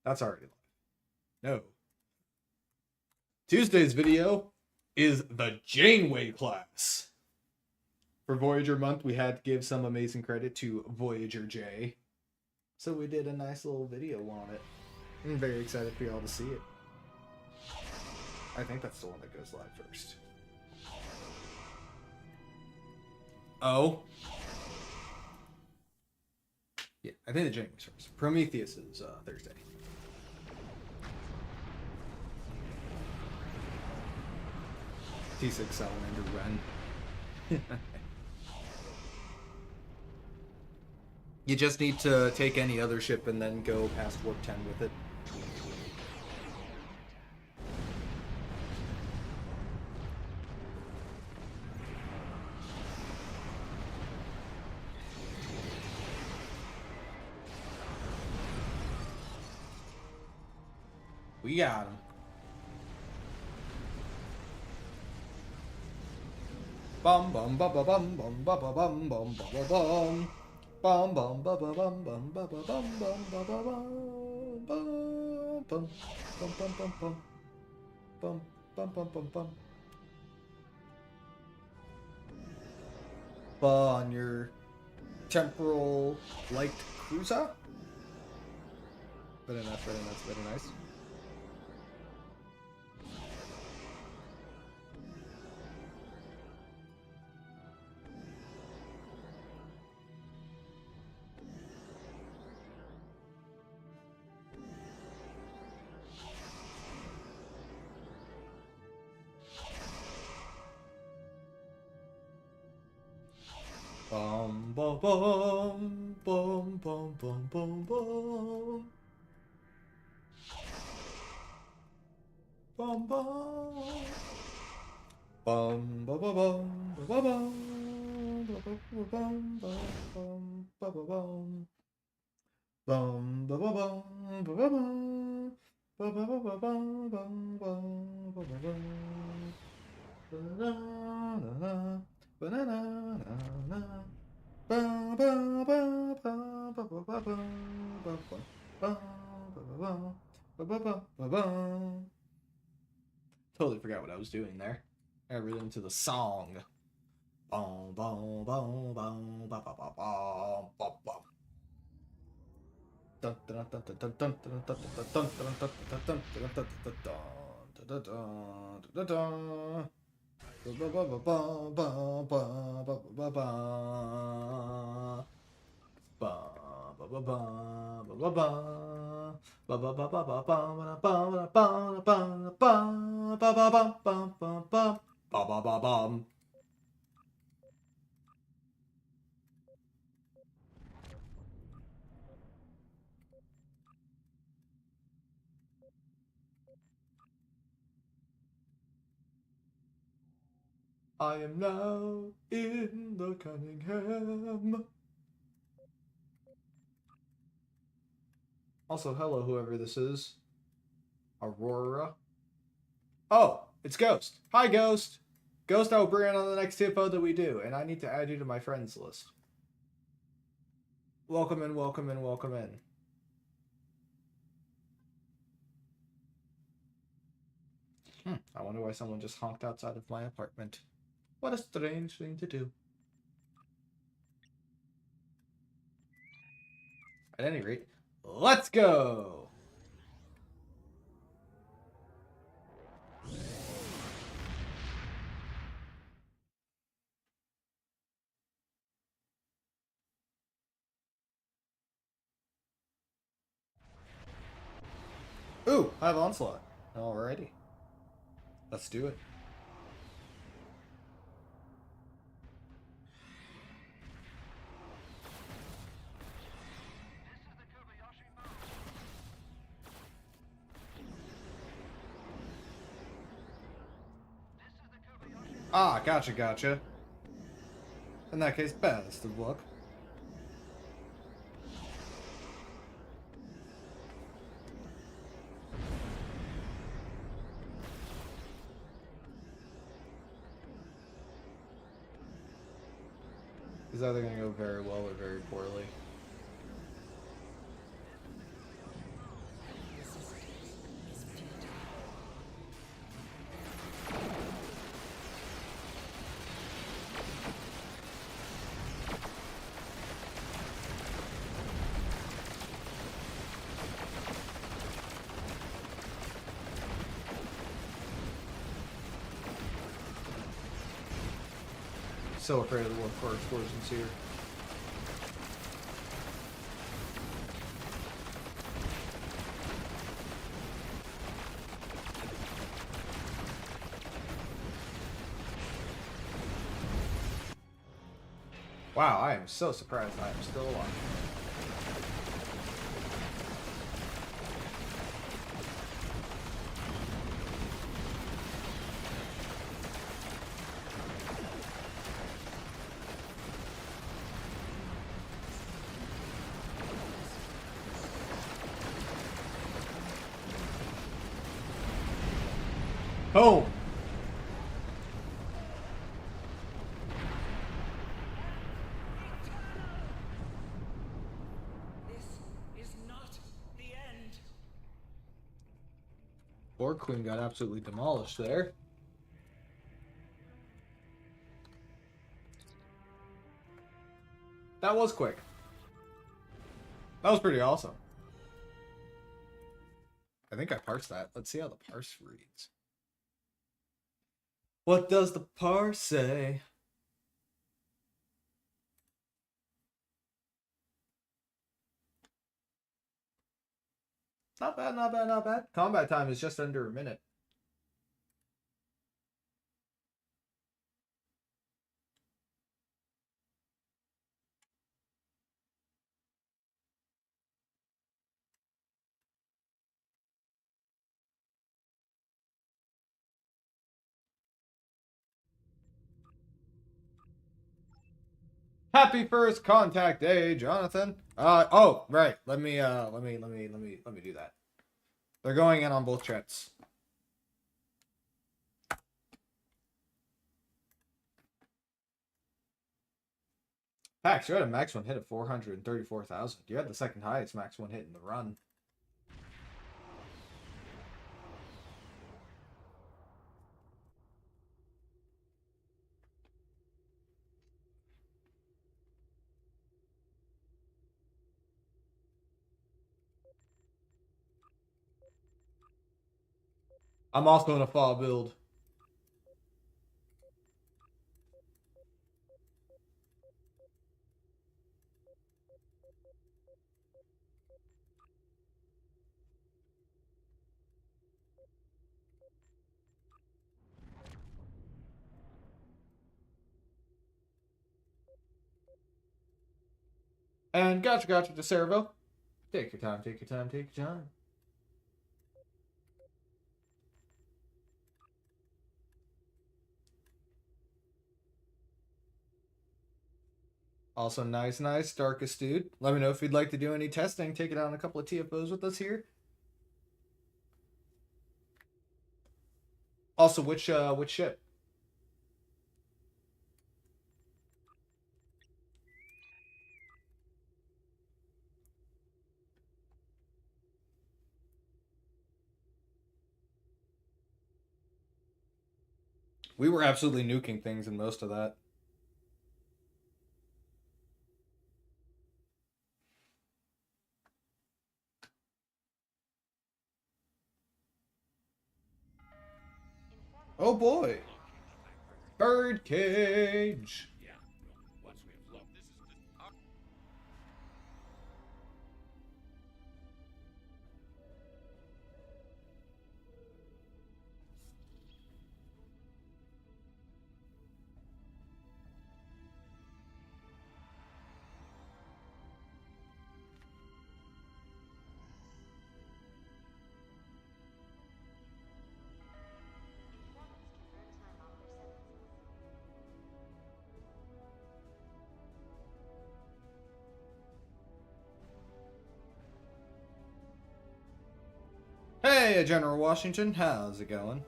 That's already live. No. Tuesday's video is the Janeway class. For Voyager month, we had to give some amazing credit to Voyager J. So we did a nice little video on it. I'm very excited for y'all to see it. I think that's the one that goes live first. Oh. Yeah, I think the Janeway's first. Prometheus is Thursday. T6 Salamander Ren. You just need to take any other ship and then go past warp 10 with it. We got him. Bum bum bum bum bum bum bum bum bum bum bum. Bum bum bum bum bum bum bum bum bum bum bum bum bum bum bum bum bum bum. On your temporal light cruiser. Very nice, very nice, very nice. Bum bum bum bum bum bum bum bum bum bum bum bum bum bum Totally forgot what I was doing there. I got really into the song. Bum bum bum bum bum bum bum bum bum. Dun dun dun dun dun dun dun dun dun dun dun dun dun dun. I am now in the Cunningham. Also, hello, whoever this is. Aurora. Oh, it's Ghost. Hi, Ghost. Ghost, I will bring on the next TFO that we do, and I need to add you to my friends list. Welcome in, welcome in, welcome in. I wonder why someone just honked outside of my apartment. What a strange thing to do. At any rate, let's go! Ooh, I have Onslaught. Alrighty. Let's do it. Ah, gotcha, gotcha. In that case, best of luck. It's either going to go very well or very poorly. So afraid of the warp core explosions here. Wow, I am so surprised I am still alive. Oh! This is not the end. Borg Queen got absolutely demolished there. That was quick. That was pretty awesome. I think I parsed that. Let's see how the parse reads. What does the parse say? Not bad, not bad, not bad. Combat time is just under a minute. Happy first contact day, Jonathan. Oh, right. Let me do that. They're going in on both jets. Pax, you had a max one hit of 434,000. You had the second highest max one hit in the run. I'm also in a fall build. And gotcha to Cerevo. Take your time, take your time, take your time. Also, nice, Darkest dude. Let me know if you'd like to do any testing. Take it on a couple of TFOs with us here. Also, which ship? We were absolutely nuking things in most of that. Oh boy. Birdcage. Yeah. Once we have flown, this is the... Oh, Hey, General Washington, how's it going?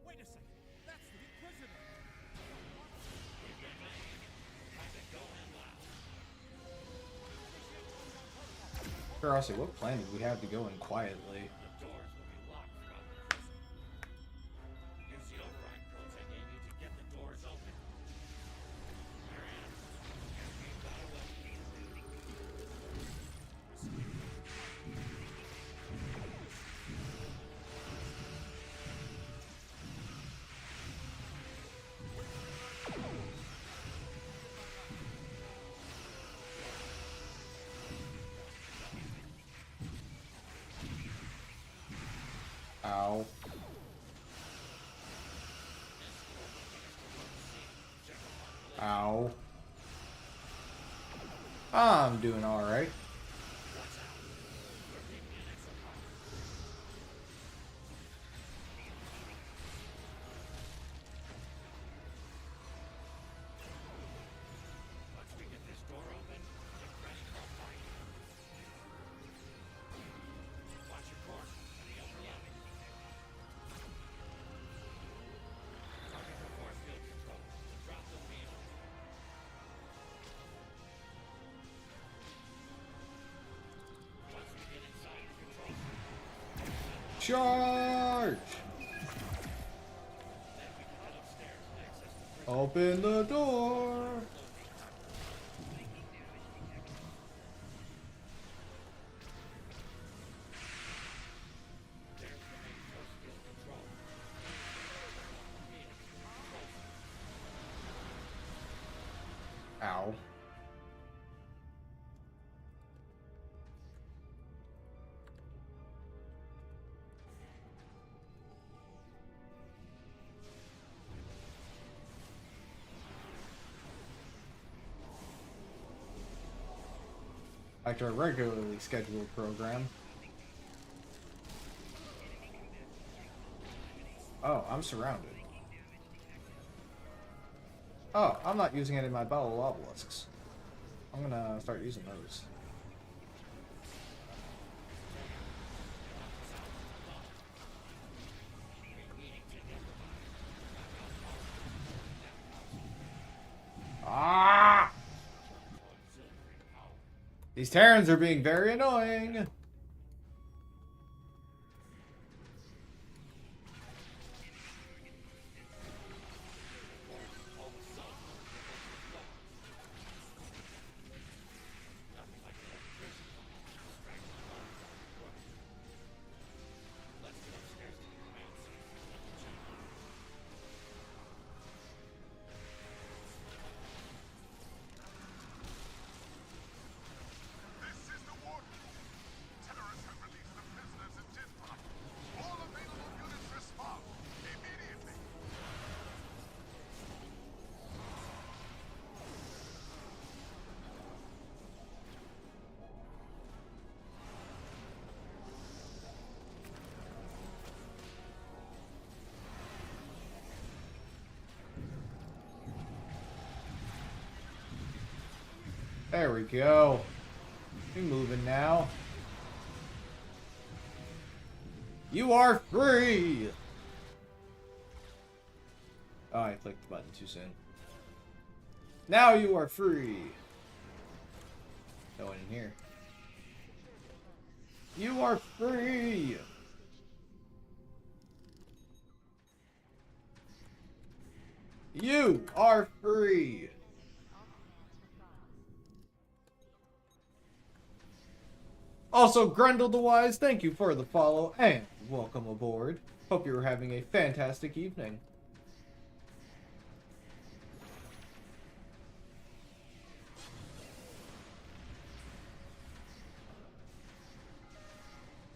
Wait a second. That's the Inquisitor. Curiosity, what plan did we have to go in quietly? The doors will be locked throughout the prison. Use the override codes I gave you to get the doors open. Marianne, you've got away. Ow. Ow. I'm doing alright. Once we get this door open, get ready for a fight. Watch your course for the overlapping. Target for force field control. Drop the wheel. Once we get inside the control center, Charge! then we can head upstairs and access the bridge. Open the door! There's the main force field control. Ow. Back to our regularly scheduled program. Oh, I'm surrounded. Oh, I'm not using any of my battle obelisks. I'm gonna start using those. Ah! These Terrans are being very annoying. This is the warden. Terrorists have released the prisoners in Dinpot. All available units respond immediately. There we go. Be moving now. You are free! Oh, I clicked the button too soon. Now you are free! No one in here. You are free! You are free! Also, Grendel the Wise, thank you for the follow and welcome aboard. Hope you're having a fantastic evening.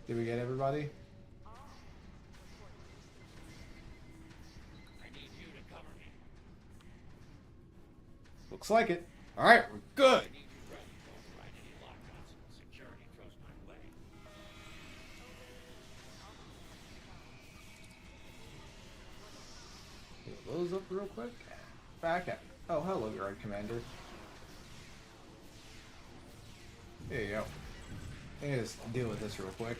Did we get everybody? I need you to cover me. Looks like it. Alright, we're good. I need you ready to override any lockouts security throws my way. back at me. Oh, hello, Guard Commander. Here you go. Let me just deal with this real quick.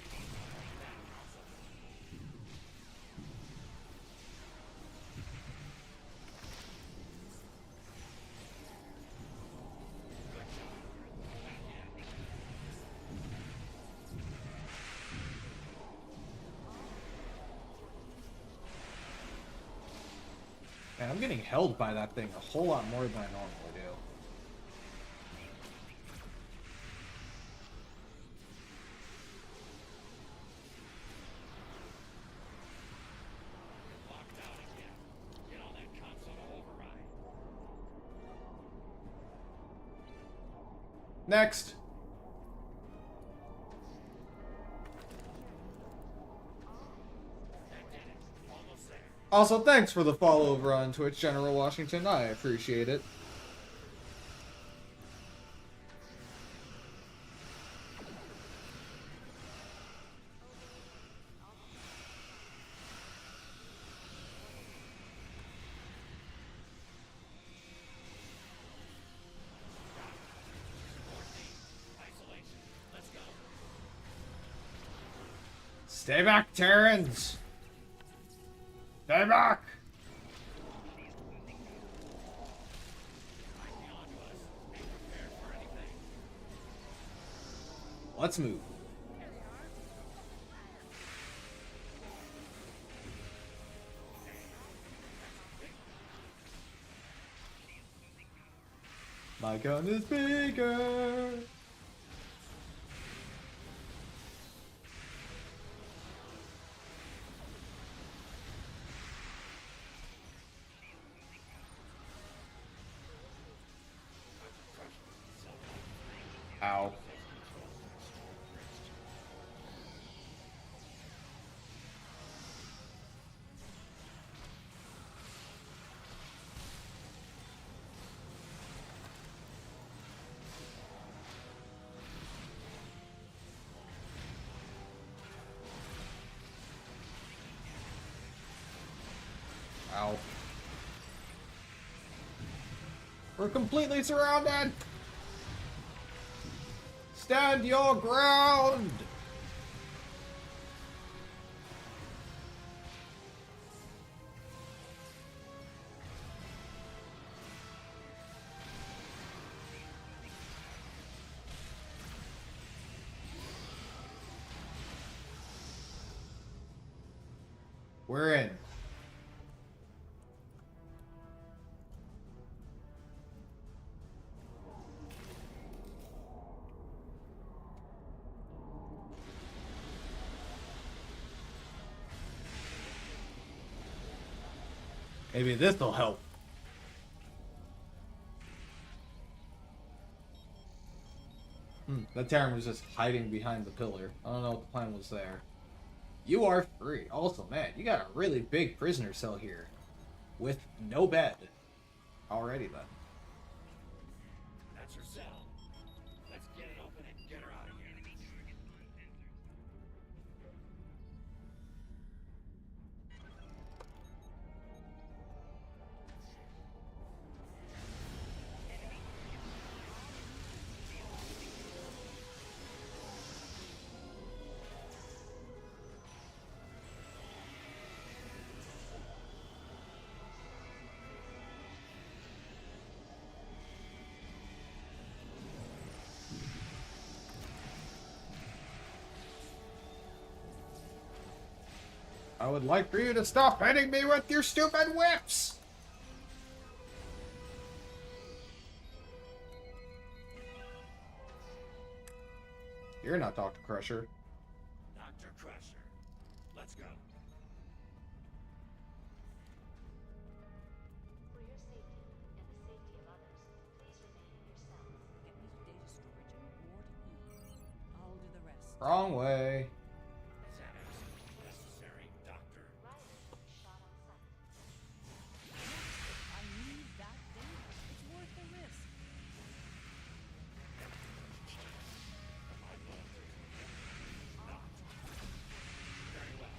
Man, I'm getting held by that thing a whole lot more than I normally do. Locked out again. Get on that console to override. Next! That did it. Almost there. Also, thanks for the follow over on Twitch, General Washington. I appreciate it. Isolation. Let's go. Stay back, Terrans! Stay back! Might be onto us. Be prepared for anything. Let's move. My gun is bigger! Ow. Ow. We're completely surrounded! Stand your ground! We're in. Maybe this'll help. That Terran was just hiding behind the pillar. I don't know what the plan was there. You are free. Also, man, you got a really big prisoner cell here. With no bed. Alrighty then. That's her cell. Let's get it open and get her out of here. I would like for you to stop hitting me with your stupid whips! You're not Dr. Crusher. Dr. Crusher. Let's go. For your safety and the safety of others, please remain in your cells. Get me to data storage and Ward E. I'll do the rest. Wrong way. Is that absolutely necessary, Doctor? Riley, shot on sight. I need that data. It's worth the risk. My loyalty. Not. Very well.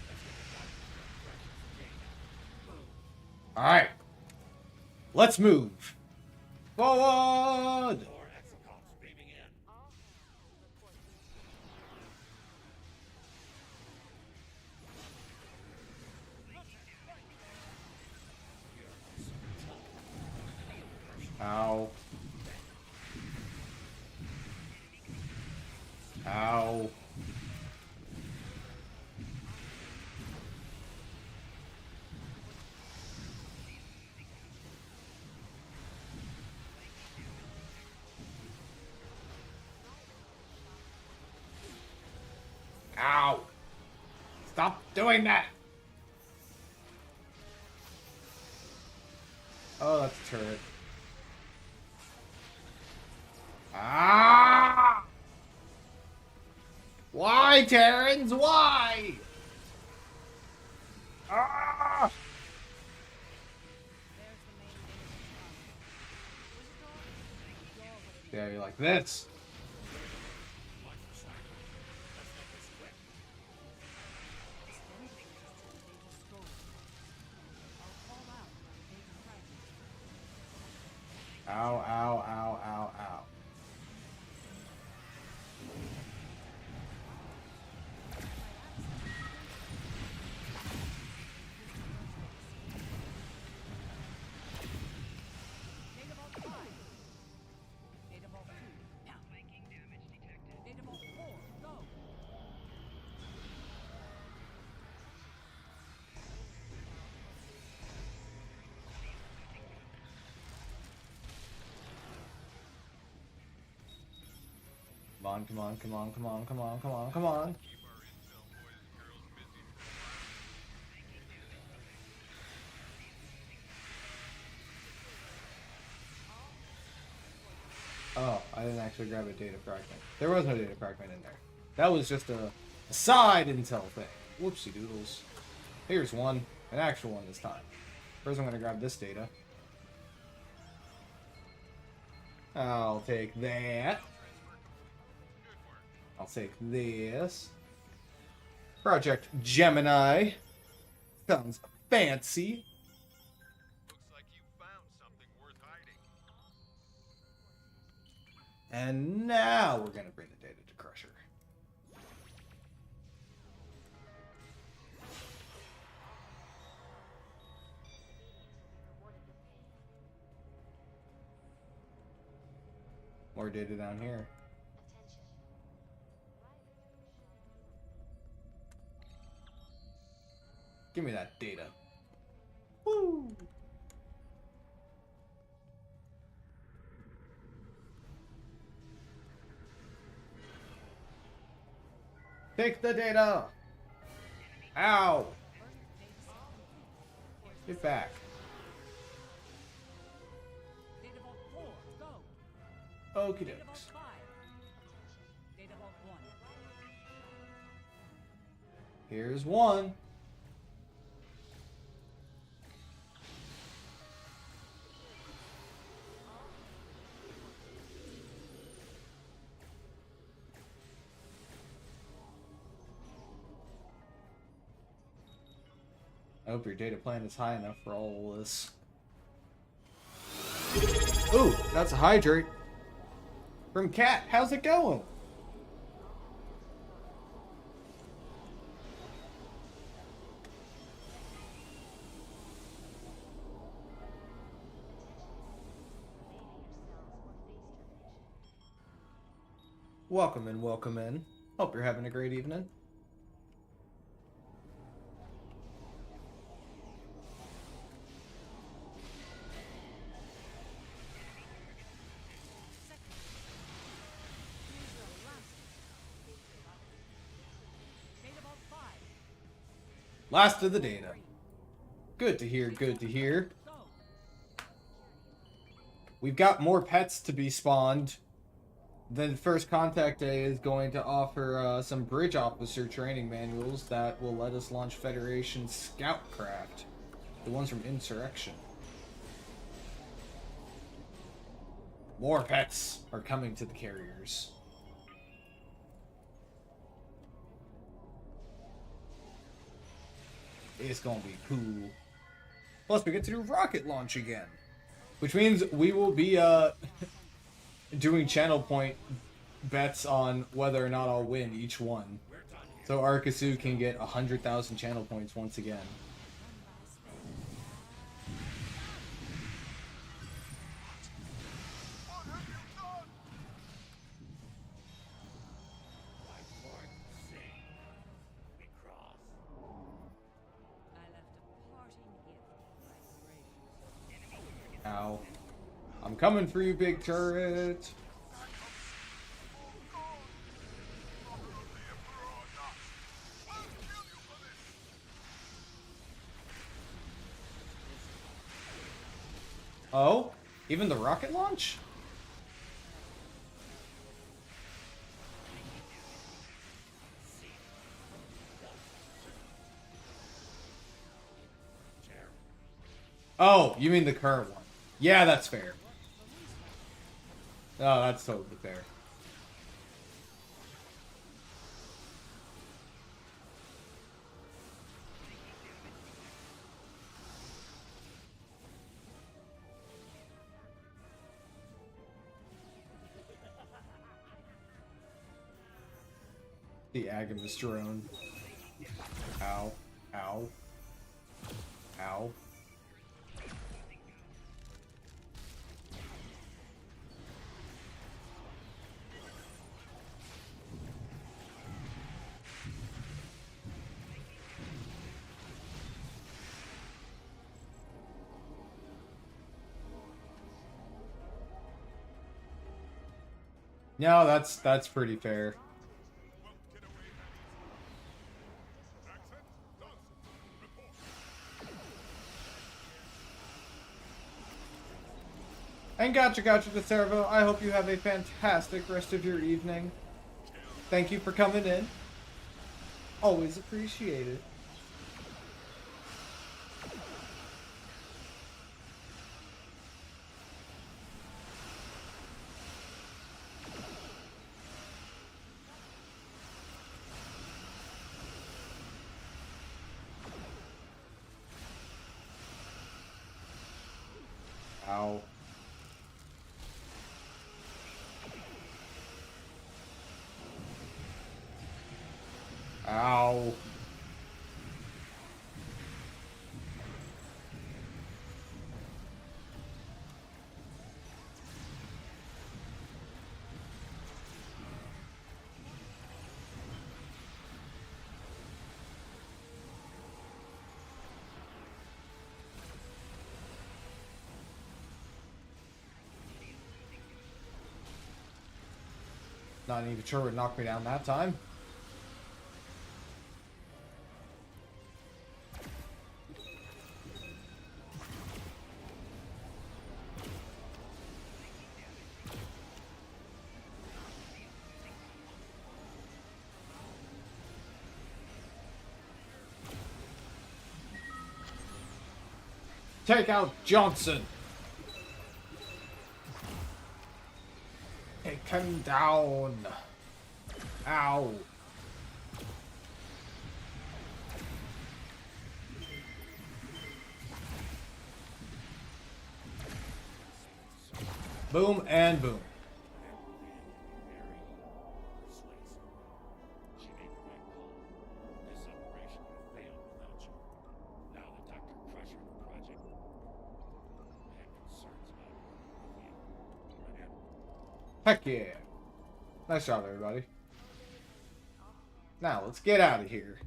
Let's get the Dr. Crusher's data. Boom. Alright. Let's move. Forward! More exocoms beaming in. All hands report Ow. Ow. Ow. Stop doing that. Oh, that's a turret. Ah! Why, Terrans? Why? Ah! There's the main data response. Yeah, you're like this. Extend the data storage. I'll call out when the data fragments. Ow, ow, ow, ow, ow. Data vault 5. Data vault 2. Now. Data vault 4. Go. Come on, come on, come on, come on, come on, come on, come on. Oh, I didn't actually grab a data fragment. There was no data fragment in there. That was just a side intel thing. Whoopsie doodles. Here's one. An actual one this time. First I'm gonna grab this data. I'll take that. I'll take this. Project Gemini. Sounds fancy. Looks like you found something worth hiding. And now we're gonna bring the data to Crusher. More data down here. attention. Give me that data. Woo! Take the data! Ow! Get back. Data vault 4. Go. Okie Data vault dokes. 5. Data vault 1. Here's one. I hope your data plan is high enough for all of this. Ooh, that's a hydrate. From Cat, how's it going? Welcome in, welcome in. Hope you're having a great evening. Data vault 5. Last of the data. Good to hear, good to hear. Go. We've got more pets to be spawned. Then First Contact Day is going to offer some bridge officer training manuals that will let us launch Federation scout craft. The ones from Insurrection. More pets are coming to the carriers. It's gonna be cool. Plus we get to do rocket launch again. Which means we will be doing channel point bets on whether or not I'll win each one. So Arkasu can get 100,000 channel points once again. What have you done? My fourth sin. We cross. I left a parting gift for my gracious. Ow. I'm coming for you, big turret. Oh? Even the rocket launch? Oh, you mean the current one. Yeah, that's fair. Oh, that's totally fair. The Agamus drone. Ow. Ow. Ow. No, that's pretty fair. Won't get away that easy. Accent? Done. Report. And gotcha de Servo, I hope you have a fantastic rest of your evening. Thank you for coming in. Always appreciated. Ow. Ow. Not even sure what knocked me down that time. Take out Johnson. Take him down. Ow. Boom and boom. Very persuasive. She made the right call. This operation would have failed without you. Now that Dr. Crusher in the project, I had concerns about working with you. Heck yeah. Nice job, everybody. Now, let's get out of here.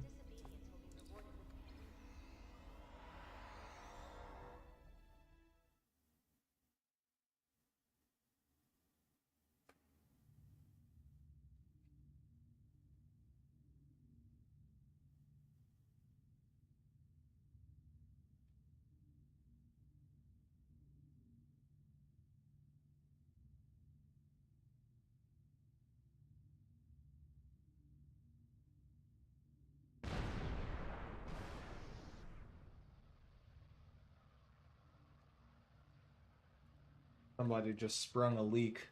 Somebody just sprung a leak.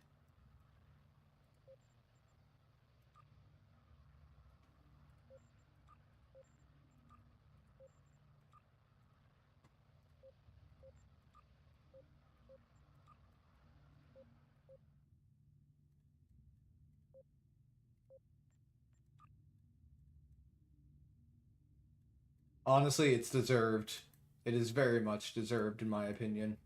Honestly, it's deserved. It is very much deserved, in my opinion.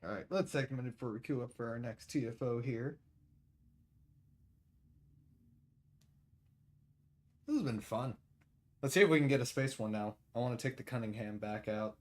Alright, let's take a minute for a queue up for our next TFO here. This has been fun. Let's see if we can get a space one now. I want to take the Cunningham back out.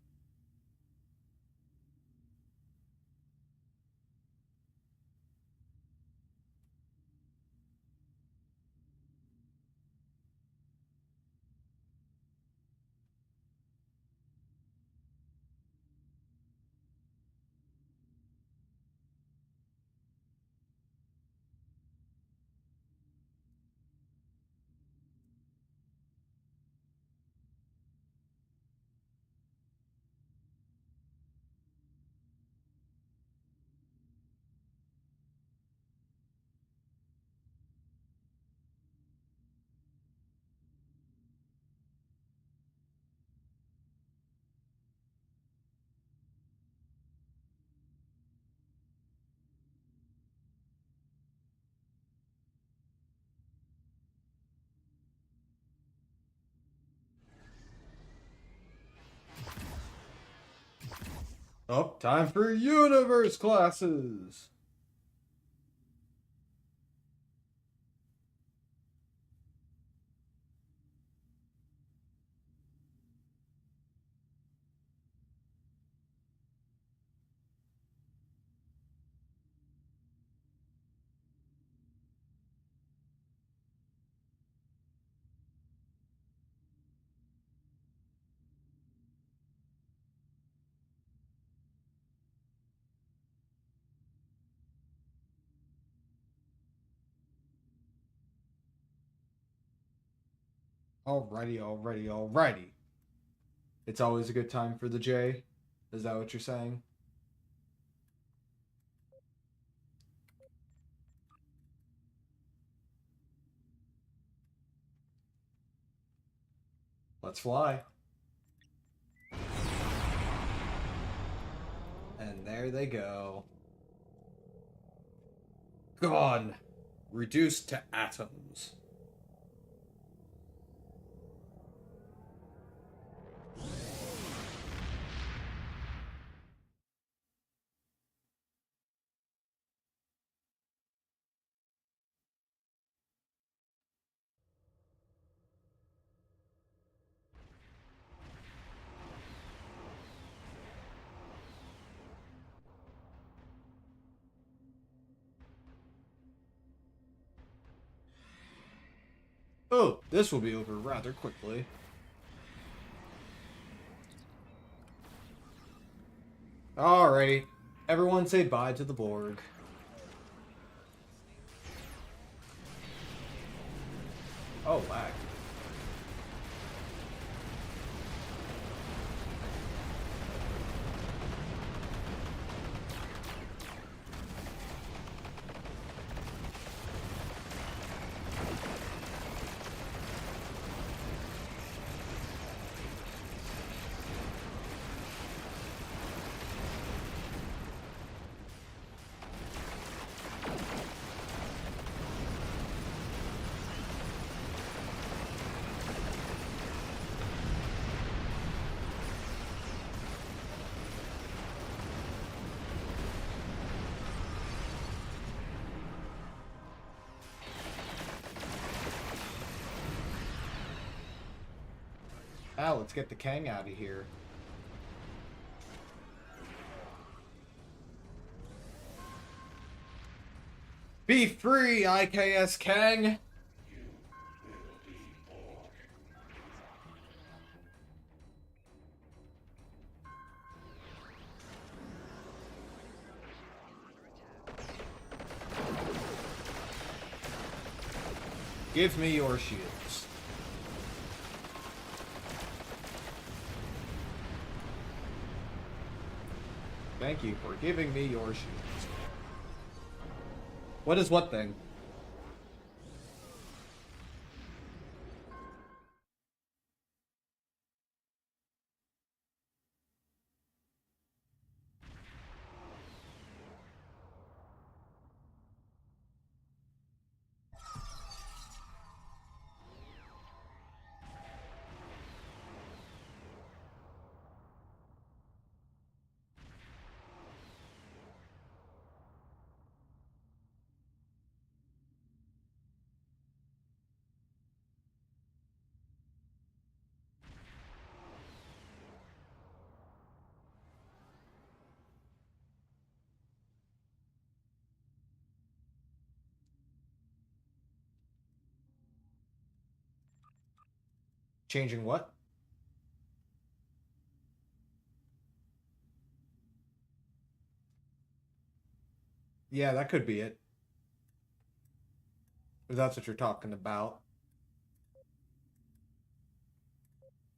Oh, time for universe classes! Alrighty. It's always a good time for the J. Is that what you're saying? Let's fly. And there they go. Gone. Reduced to atoms. Oh, this will be over rather quickly. Alrighty. Everyone say bye to the Borg. Oh, lag. Ah, let's get the Kang out of here. Be free, IKS Kang! Give me your shields. Thank you for giving me your shields. What is what thing? Changing what? Yeah, that could be it. If that's what you're talking about.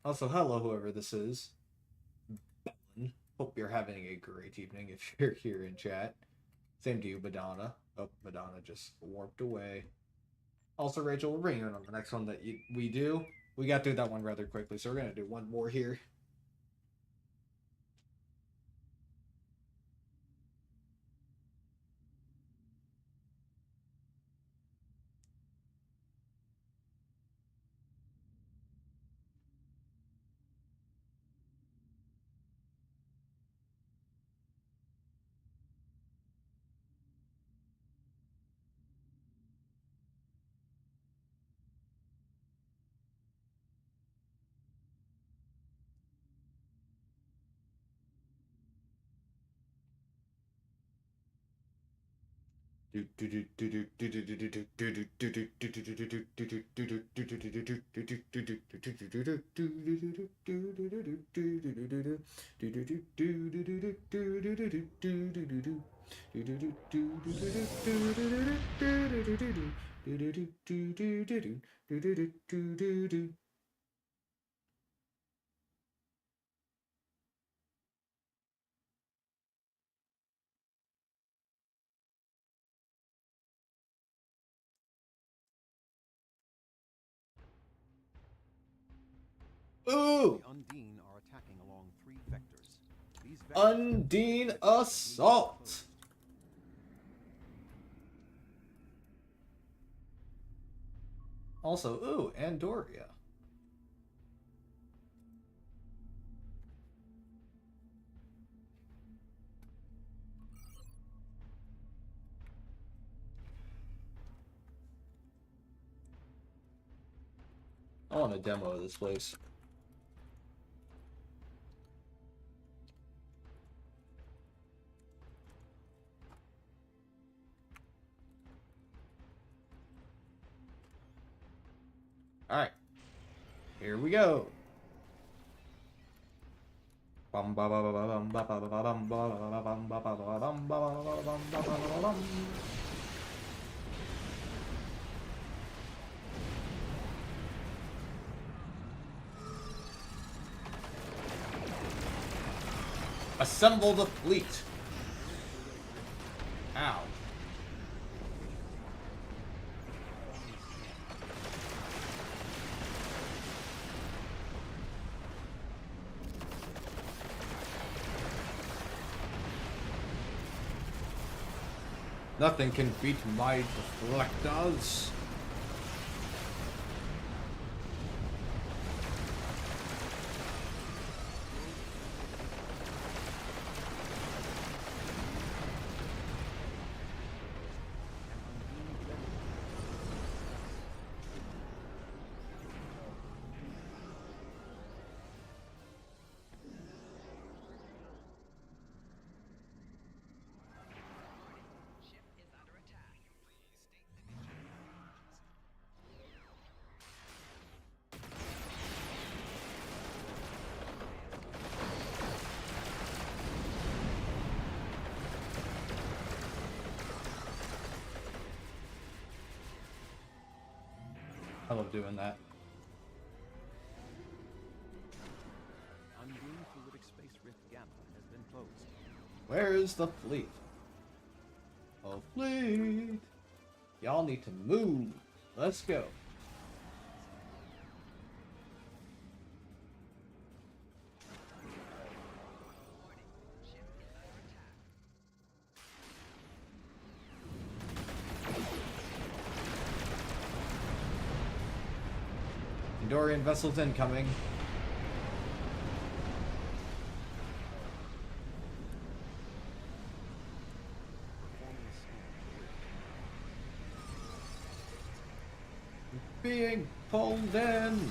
Also, hello, whoever this is. Hope you're having a great evening if you're here in chat. Same to you, Madonna. Oh, Madonna just warped away. Also, Rachel, we're bringing it on the next one that we do. We got through that one rather quickly, so we're going to do one more here. Ooh! The Undine are attacking along 3 vectors. These vectors Undine Assault! Also, ooh, Andoria. I want a demo of this place. Alright. Here we go. Assemble the fleet. Ow. Nothing can beat my deflectors. I love doing that. Undine fluidic space rift gamma has been closed. Where is the fleet? Oh, fleet! Y'all need to move. Let's go. Andorian vessels incoming. Being pulled in.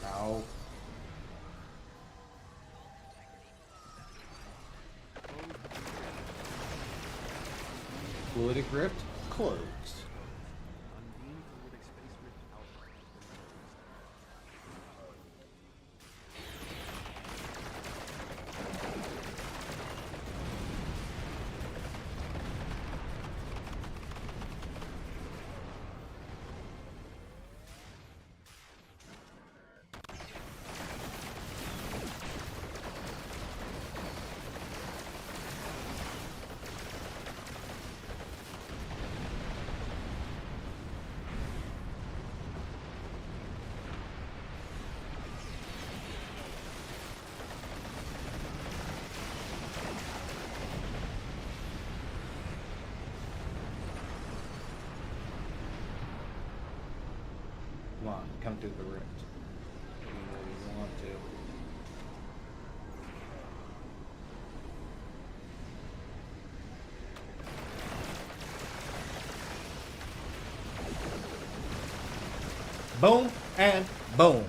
Ow. Fluidic rift closed. Unbeam fluidic space rift alpha has been released. Come on, come through the rift. You know you want to. Boom and boom.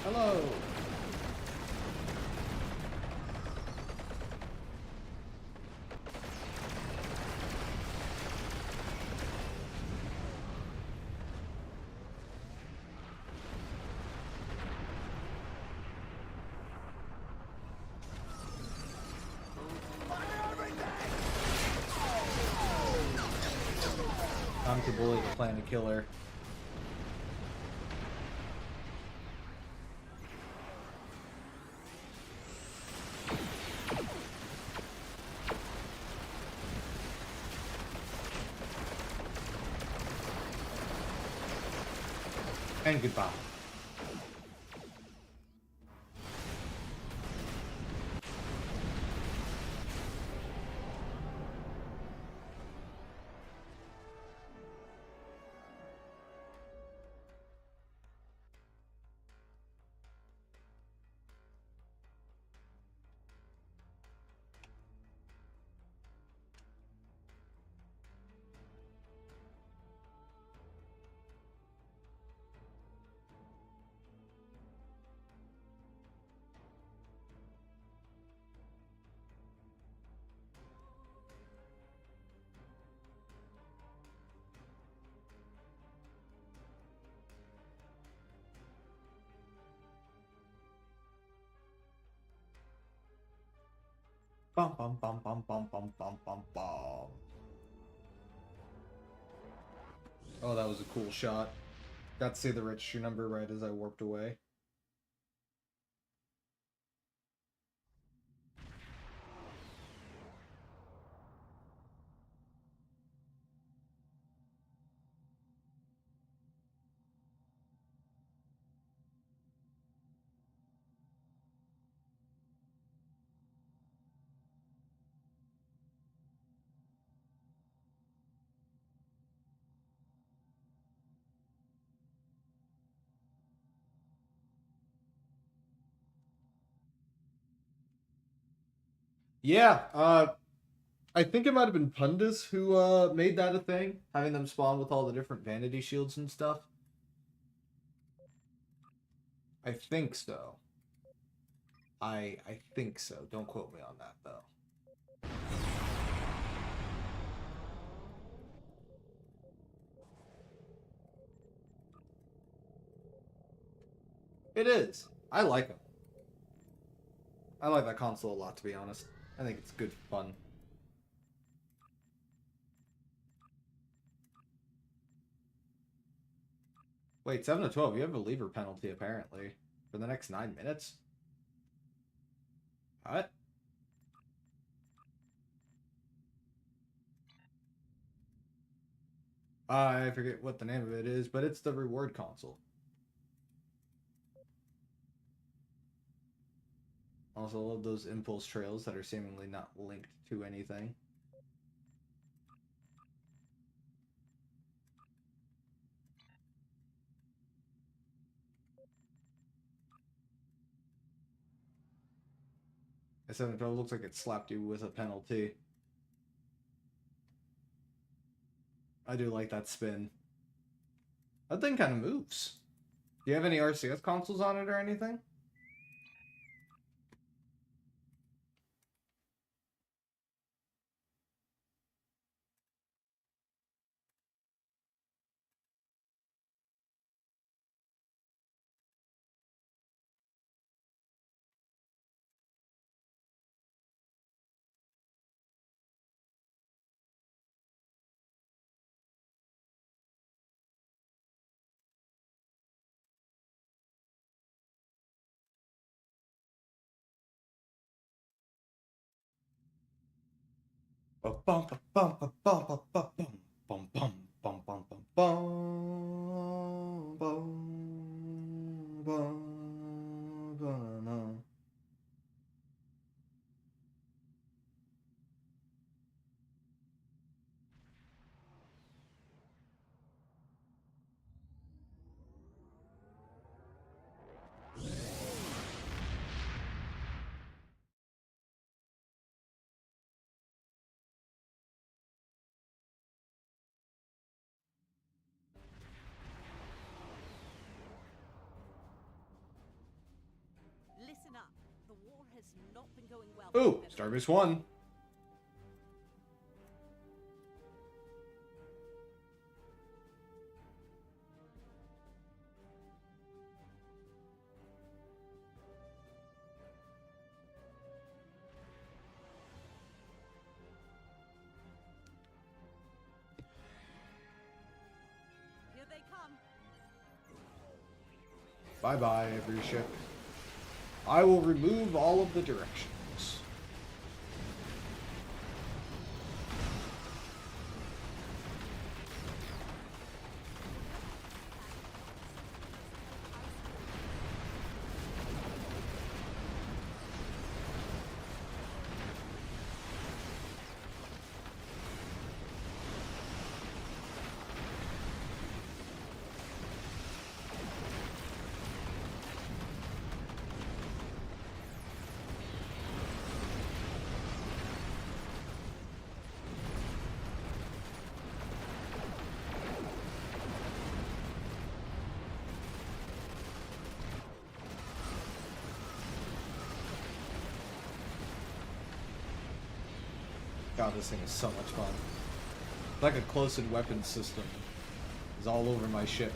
Hello. Time to bully the planet killer. And goodbye. Bum bum bum bum bum bum bum bum bum. Oh, that was a cool shot. Got to see the registry number right as I warped away. Yeah, I think it might have been Pundus who made that a thing, having them spawn with all the different vanity shields and stuff. I think so. I think so. Don't quote me on that though. It is. I like them. I like that console a lot, to be honest. I think it's good fun. Wait, 7 to 12, you have a lever penalty, apparently. For the next 9 minutes? What? I forget what the name of it is, but it's the reward console. Also, love those impulse trails that are seemingly not linked to anything. I said it looks like it slapped you with a penalty. I do like that spin. That thing kind of moves. Do you have any RCS consoles on it or anything? Bum bum bum bum bum bum bum bum bum bum bum bum bum bum bum bum. Listen up. The war has not been going well. Ooh, Starbase 1. Here they come. Bye-bye, every ship. I will remove all of the directions. God, this thing is so much fun. It's like a close-in weapons system. It's all over my ship.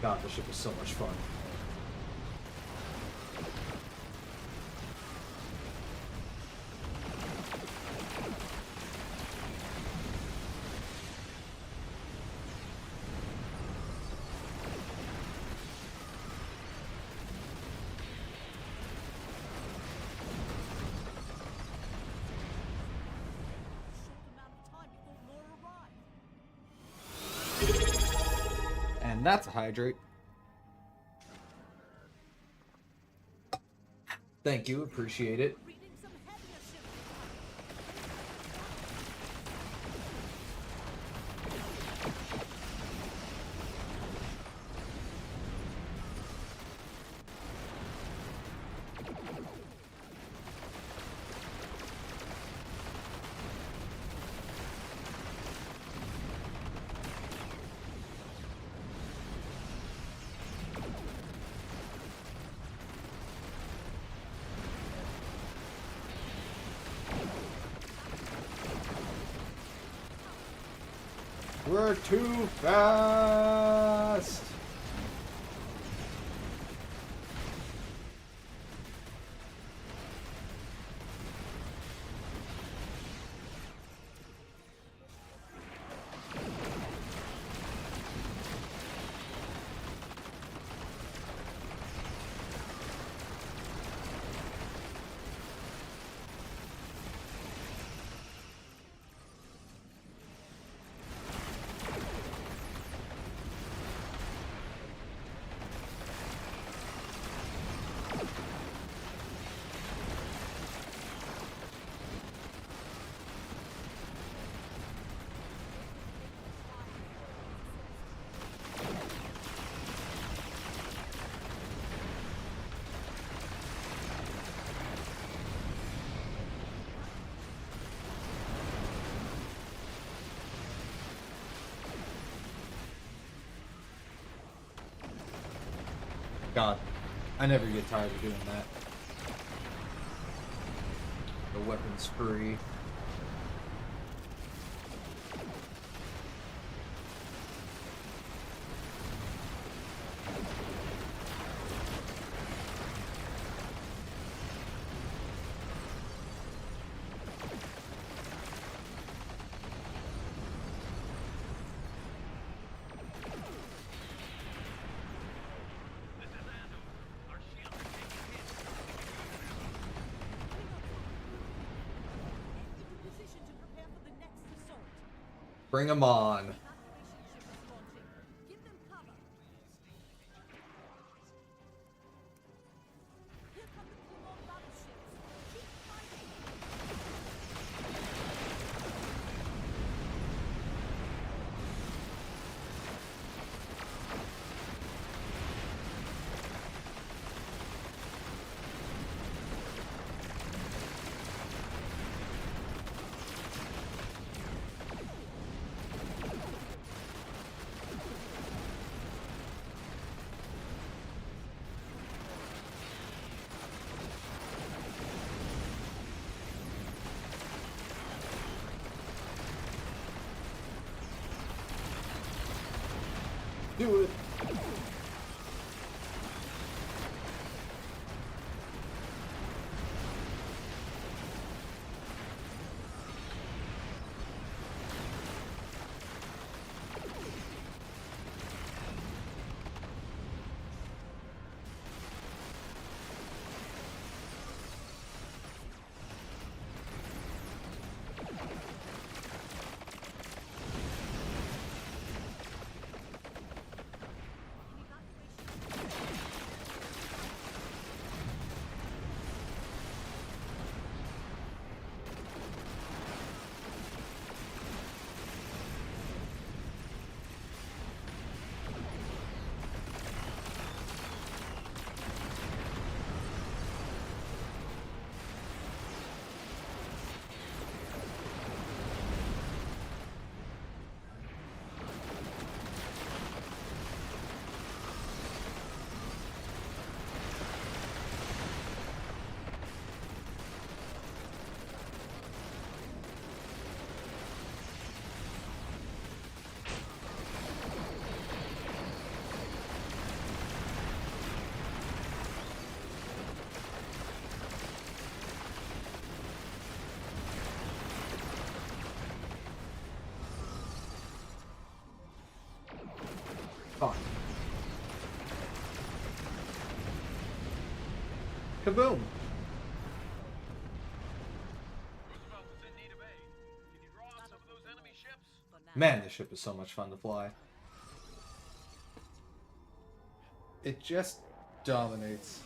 God, this ship is so much fun. And that's a hydrate. Thank you, appreciate it. Reading some heavier shit. We're too fast. God, I never get tired of doing that. The weapon's free. Into position to prepare for the next assault. Bring them on. Evacuation ship is launching. Give them cover. Here come the Klingon battleships. Keep fighting. Do it. Fuck. Kaboom. Roosevelt is in need of aid. Can you draw off some of those enemy ships? For now. Man, this ship is so much fun to fly. It just dominates.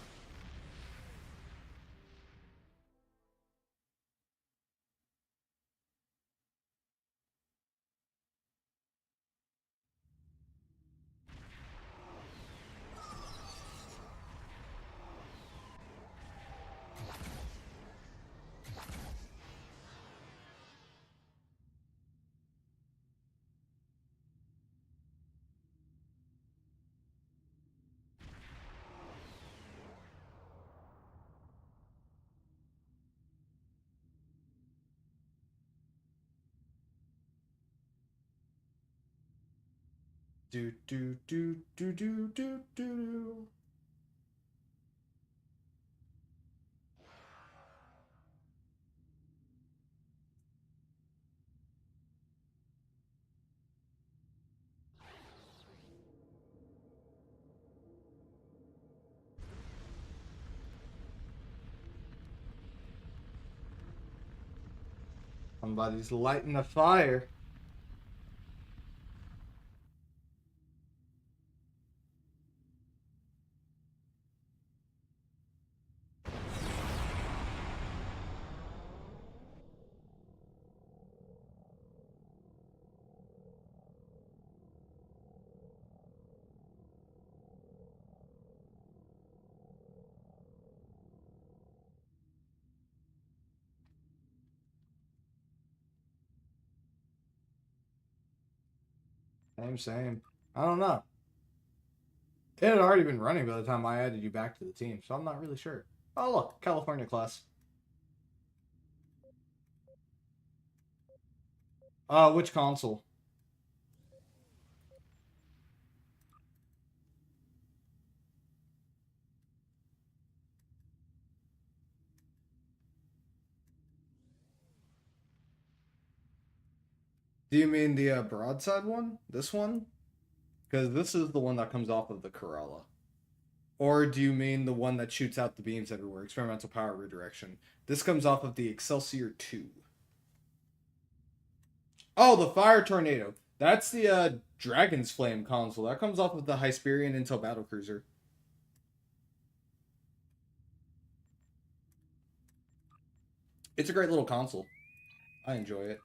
Do do do do do do do. Somebody's lighting a fire. Same. I don't know. It had already been running by the time I added you back to the team, so I'm not really sure. Oh, look, California class. Which console? Do you mean the broadside one? This one? Because this is the one that comes off of the Corolla. Or do you mean the one that shoots out the beams everywhere? Experimental power redirection. This comes off of the Excelsior 2. Oh, the Fire Tornado. That's the Dragon's Flame console. That comes off of the Hyperion Intel Battlecruiser. It's a great little console. I enjoy it.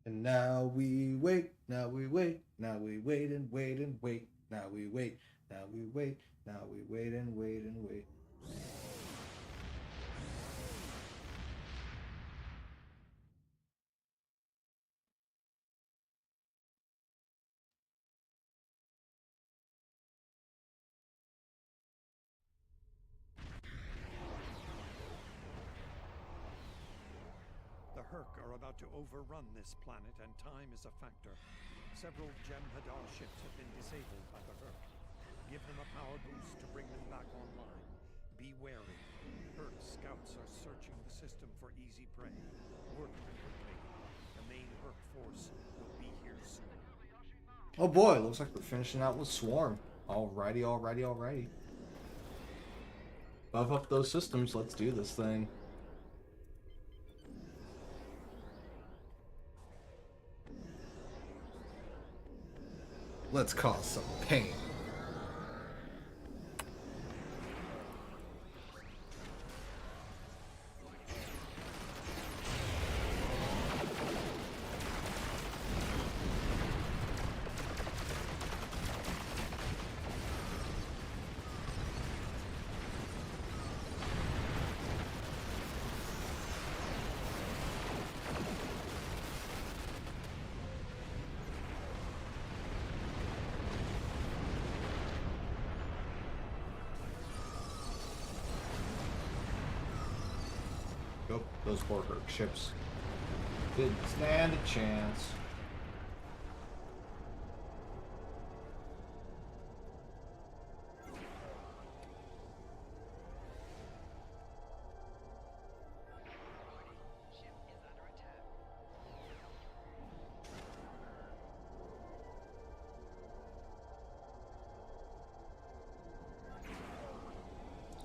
And now we wait, now we wait, now we wait and wait and wait, now we wait, now we wait, now we wait and wait and wait. The Herc are about to overrun this planet, and time is a factor. Several Jem'Hadar ships have been disabled by the Herc. Give them a power boost to bring them back online. Be wary. Herc scouts are searching the system for easy prey. Work quickly. The main Herc force will be here soon. Oh boy, looks like we're finishing out with Swarm. Alrighty, alrighty, alrighty. Buff up those systems, let's do this thing. Let's cause some pain. Nope, those poor Herc ships didn't stand a chance.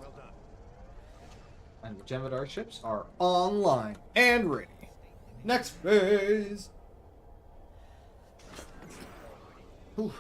Well done. And the Jem'Hadar ships are online and ready. Next phase. Whew.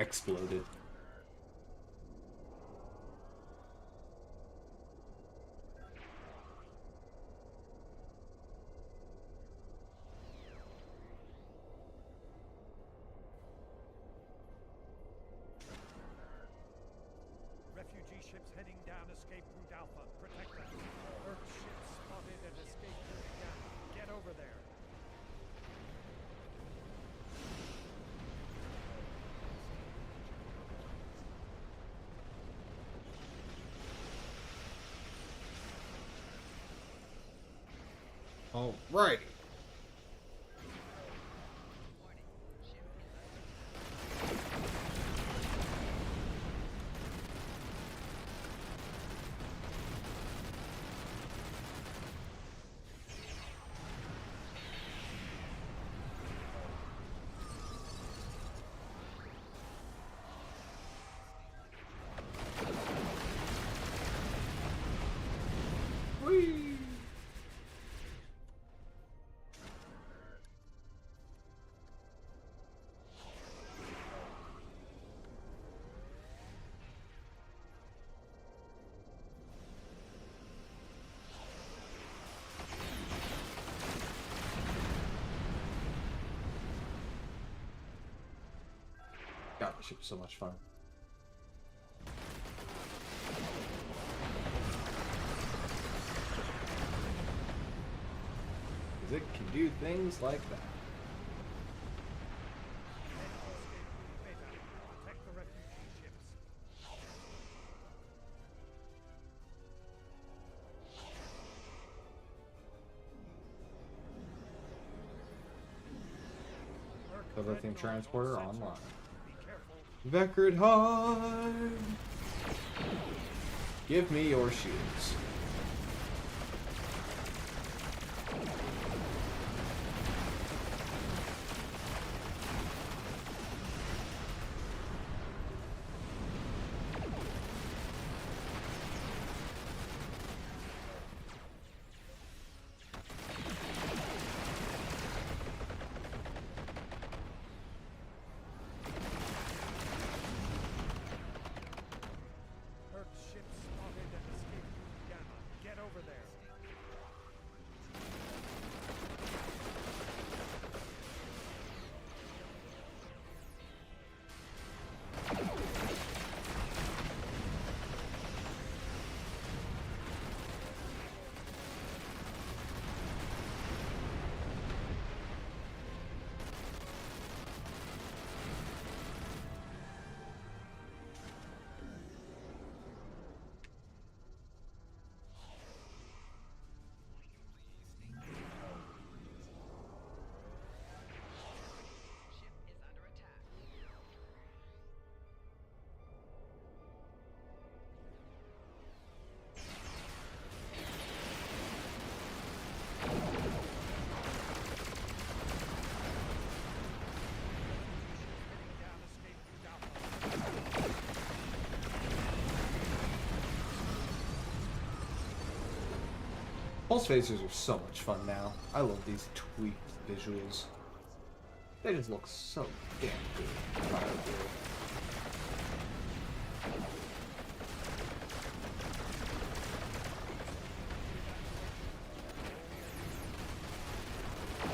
exploded. Refugee ships heading down escape route Alpha. Protect them. Earth ships spotted at escape route Gamma. Get over there. Alrighty. Whee! God, this ship is so much fun. Because it can do things like that. Head to escape route Beta. Protect the refugee ships. The lithium transporter online. Be careful. Vecrid Hive! Give me your shields. Earth ships spotted at escape route Gamma. Get over there. Down escape route Alpha. Pulse phasers are so much fun now. I love these tweaked visuals. They just look so damn good. Wow, dude.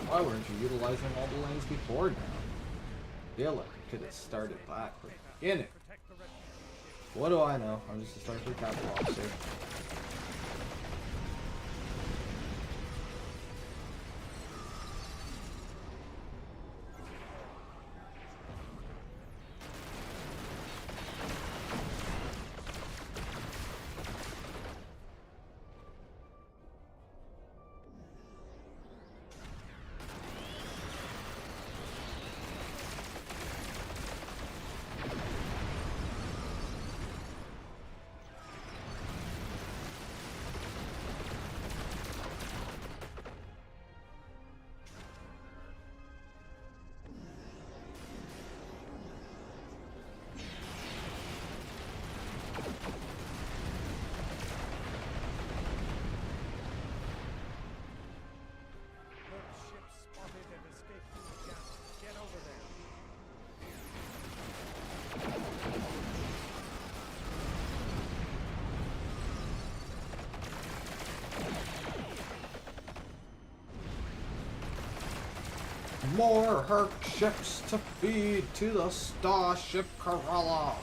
Why weren't you utilizing all the lanes before now? Feel like I could have started back from the beginning. Protect the refugee ships. What do I know? I'm just a Starfleet capital officer. More Herc ships to feed to the Starship Corolla.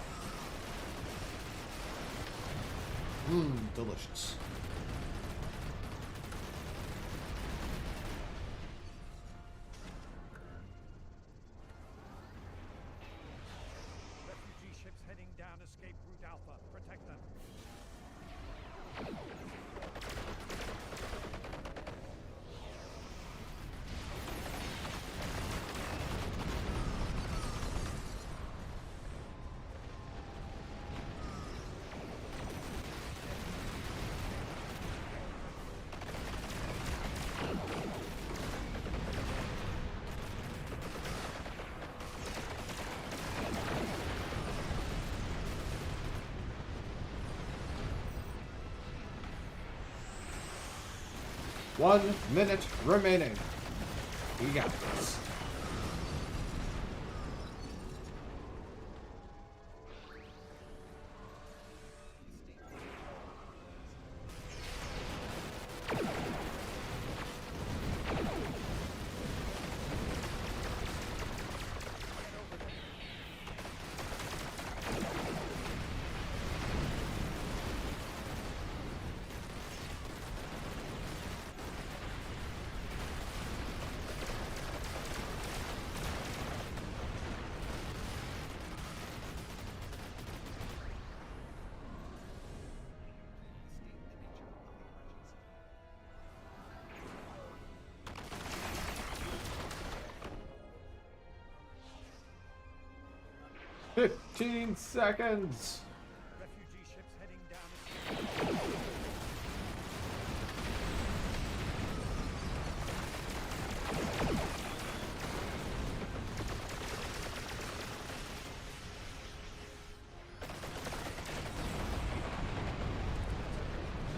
Delicious. Refugee ships heading down escape route Alpha. Protect them. One minute remaining. We got this. "15 seconds. Refugee ships heading down escape.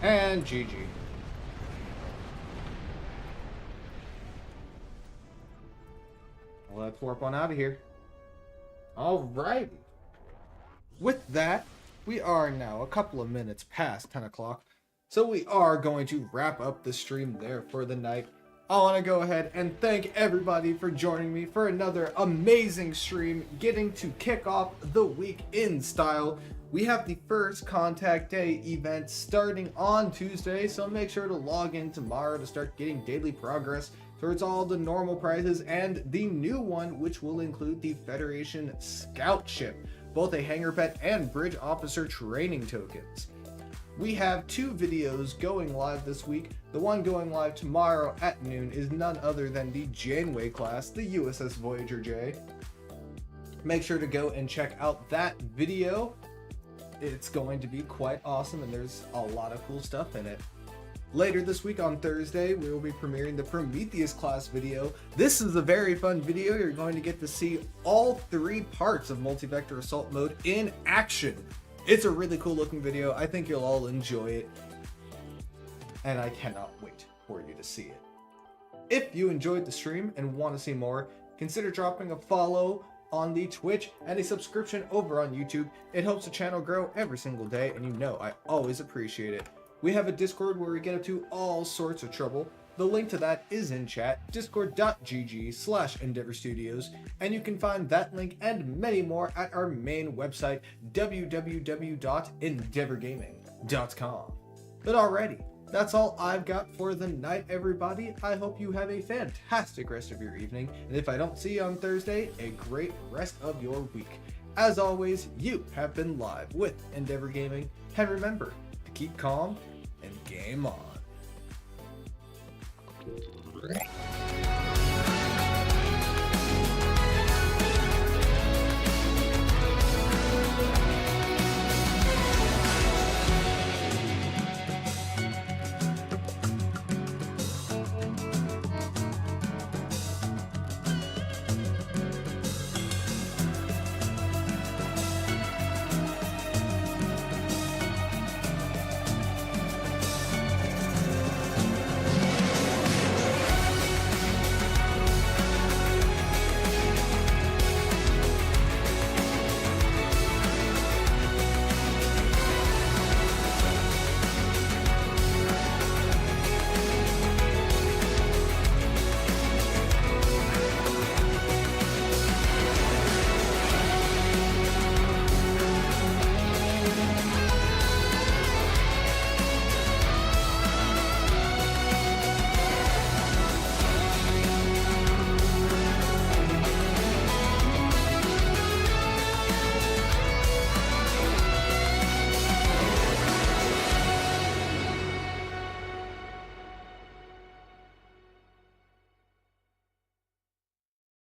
And GG. Let's warp on out of here. Alrighty. With that, we are now a couple of minutes past 10 o'clock. So we are going to wrap up the stream there for the night. I want to go ahead and thank everybody for joining me for another amazing stream, getting to kick off the week in style. We have the first Contact Day event starting on Tuesday, so make sure to log in tomorrow to start getting daily progress towards all the normal prizes and the new one, which will include the Federation Scout Ship, both a hangar pet and bridge officer training tokens. We have 2 videos going live this week. The one going live tomorrow at noon is none other than the Janeway class, the USS Voyager J. Make sure to go and check out that video. It's going to be quite awesome and there's a lot of cool stuff in it. Later this week on Thursday, we will be premiering the Prometheus class video. This is a very fun video. You're going to get to see all 3 parts of Multi-Vector Assault Mode in action. It's a really cool looking video. I think you'll all enjoy it. And I cannot wait for you to see it. If you enjoyed the stream and want to see more, consider dropping a follow on the Twitch and a subscription over on YouTube. It helps the channel grow every single day, and you know I always appreciate it. We have a Discord where we get up to all sorts of trouble. The link to that is in chat, discord.gg/Endeavor Studios, and you can find that link and many more at our main website, www.endeavorgaming.com. But alrighty, that's all I've got for the night, everybody. I hope you have a fantastic rest of your evening, and if I don't see you on Thursday, a great rest of your week. As always, you have been live with Endeavor Gaming, and remember to keep calm and game on.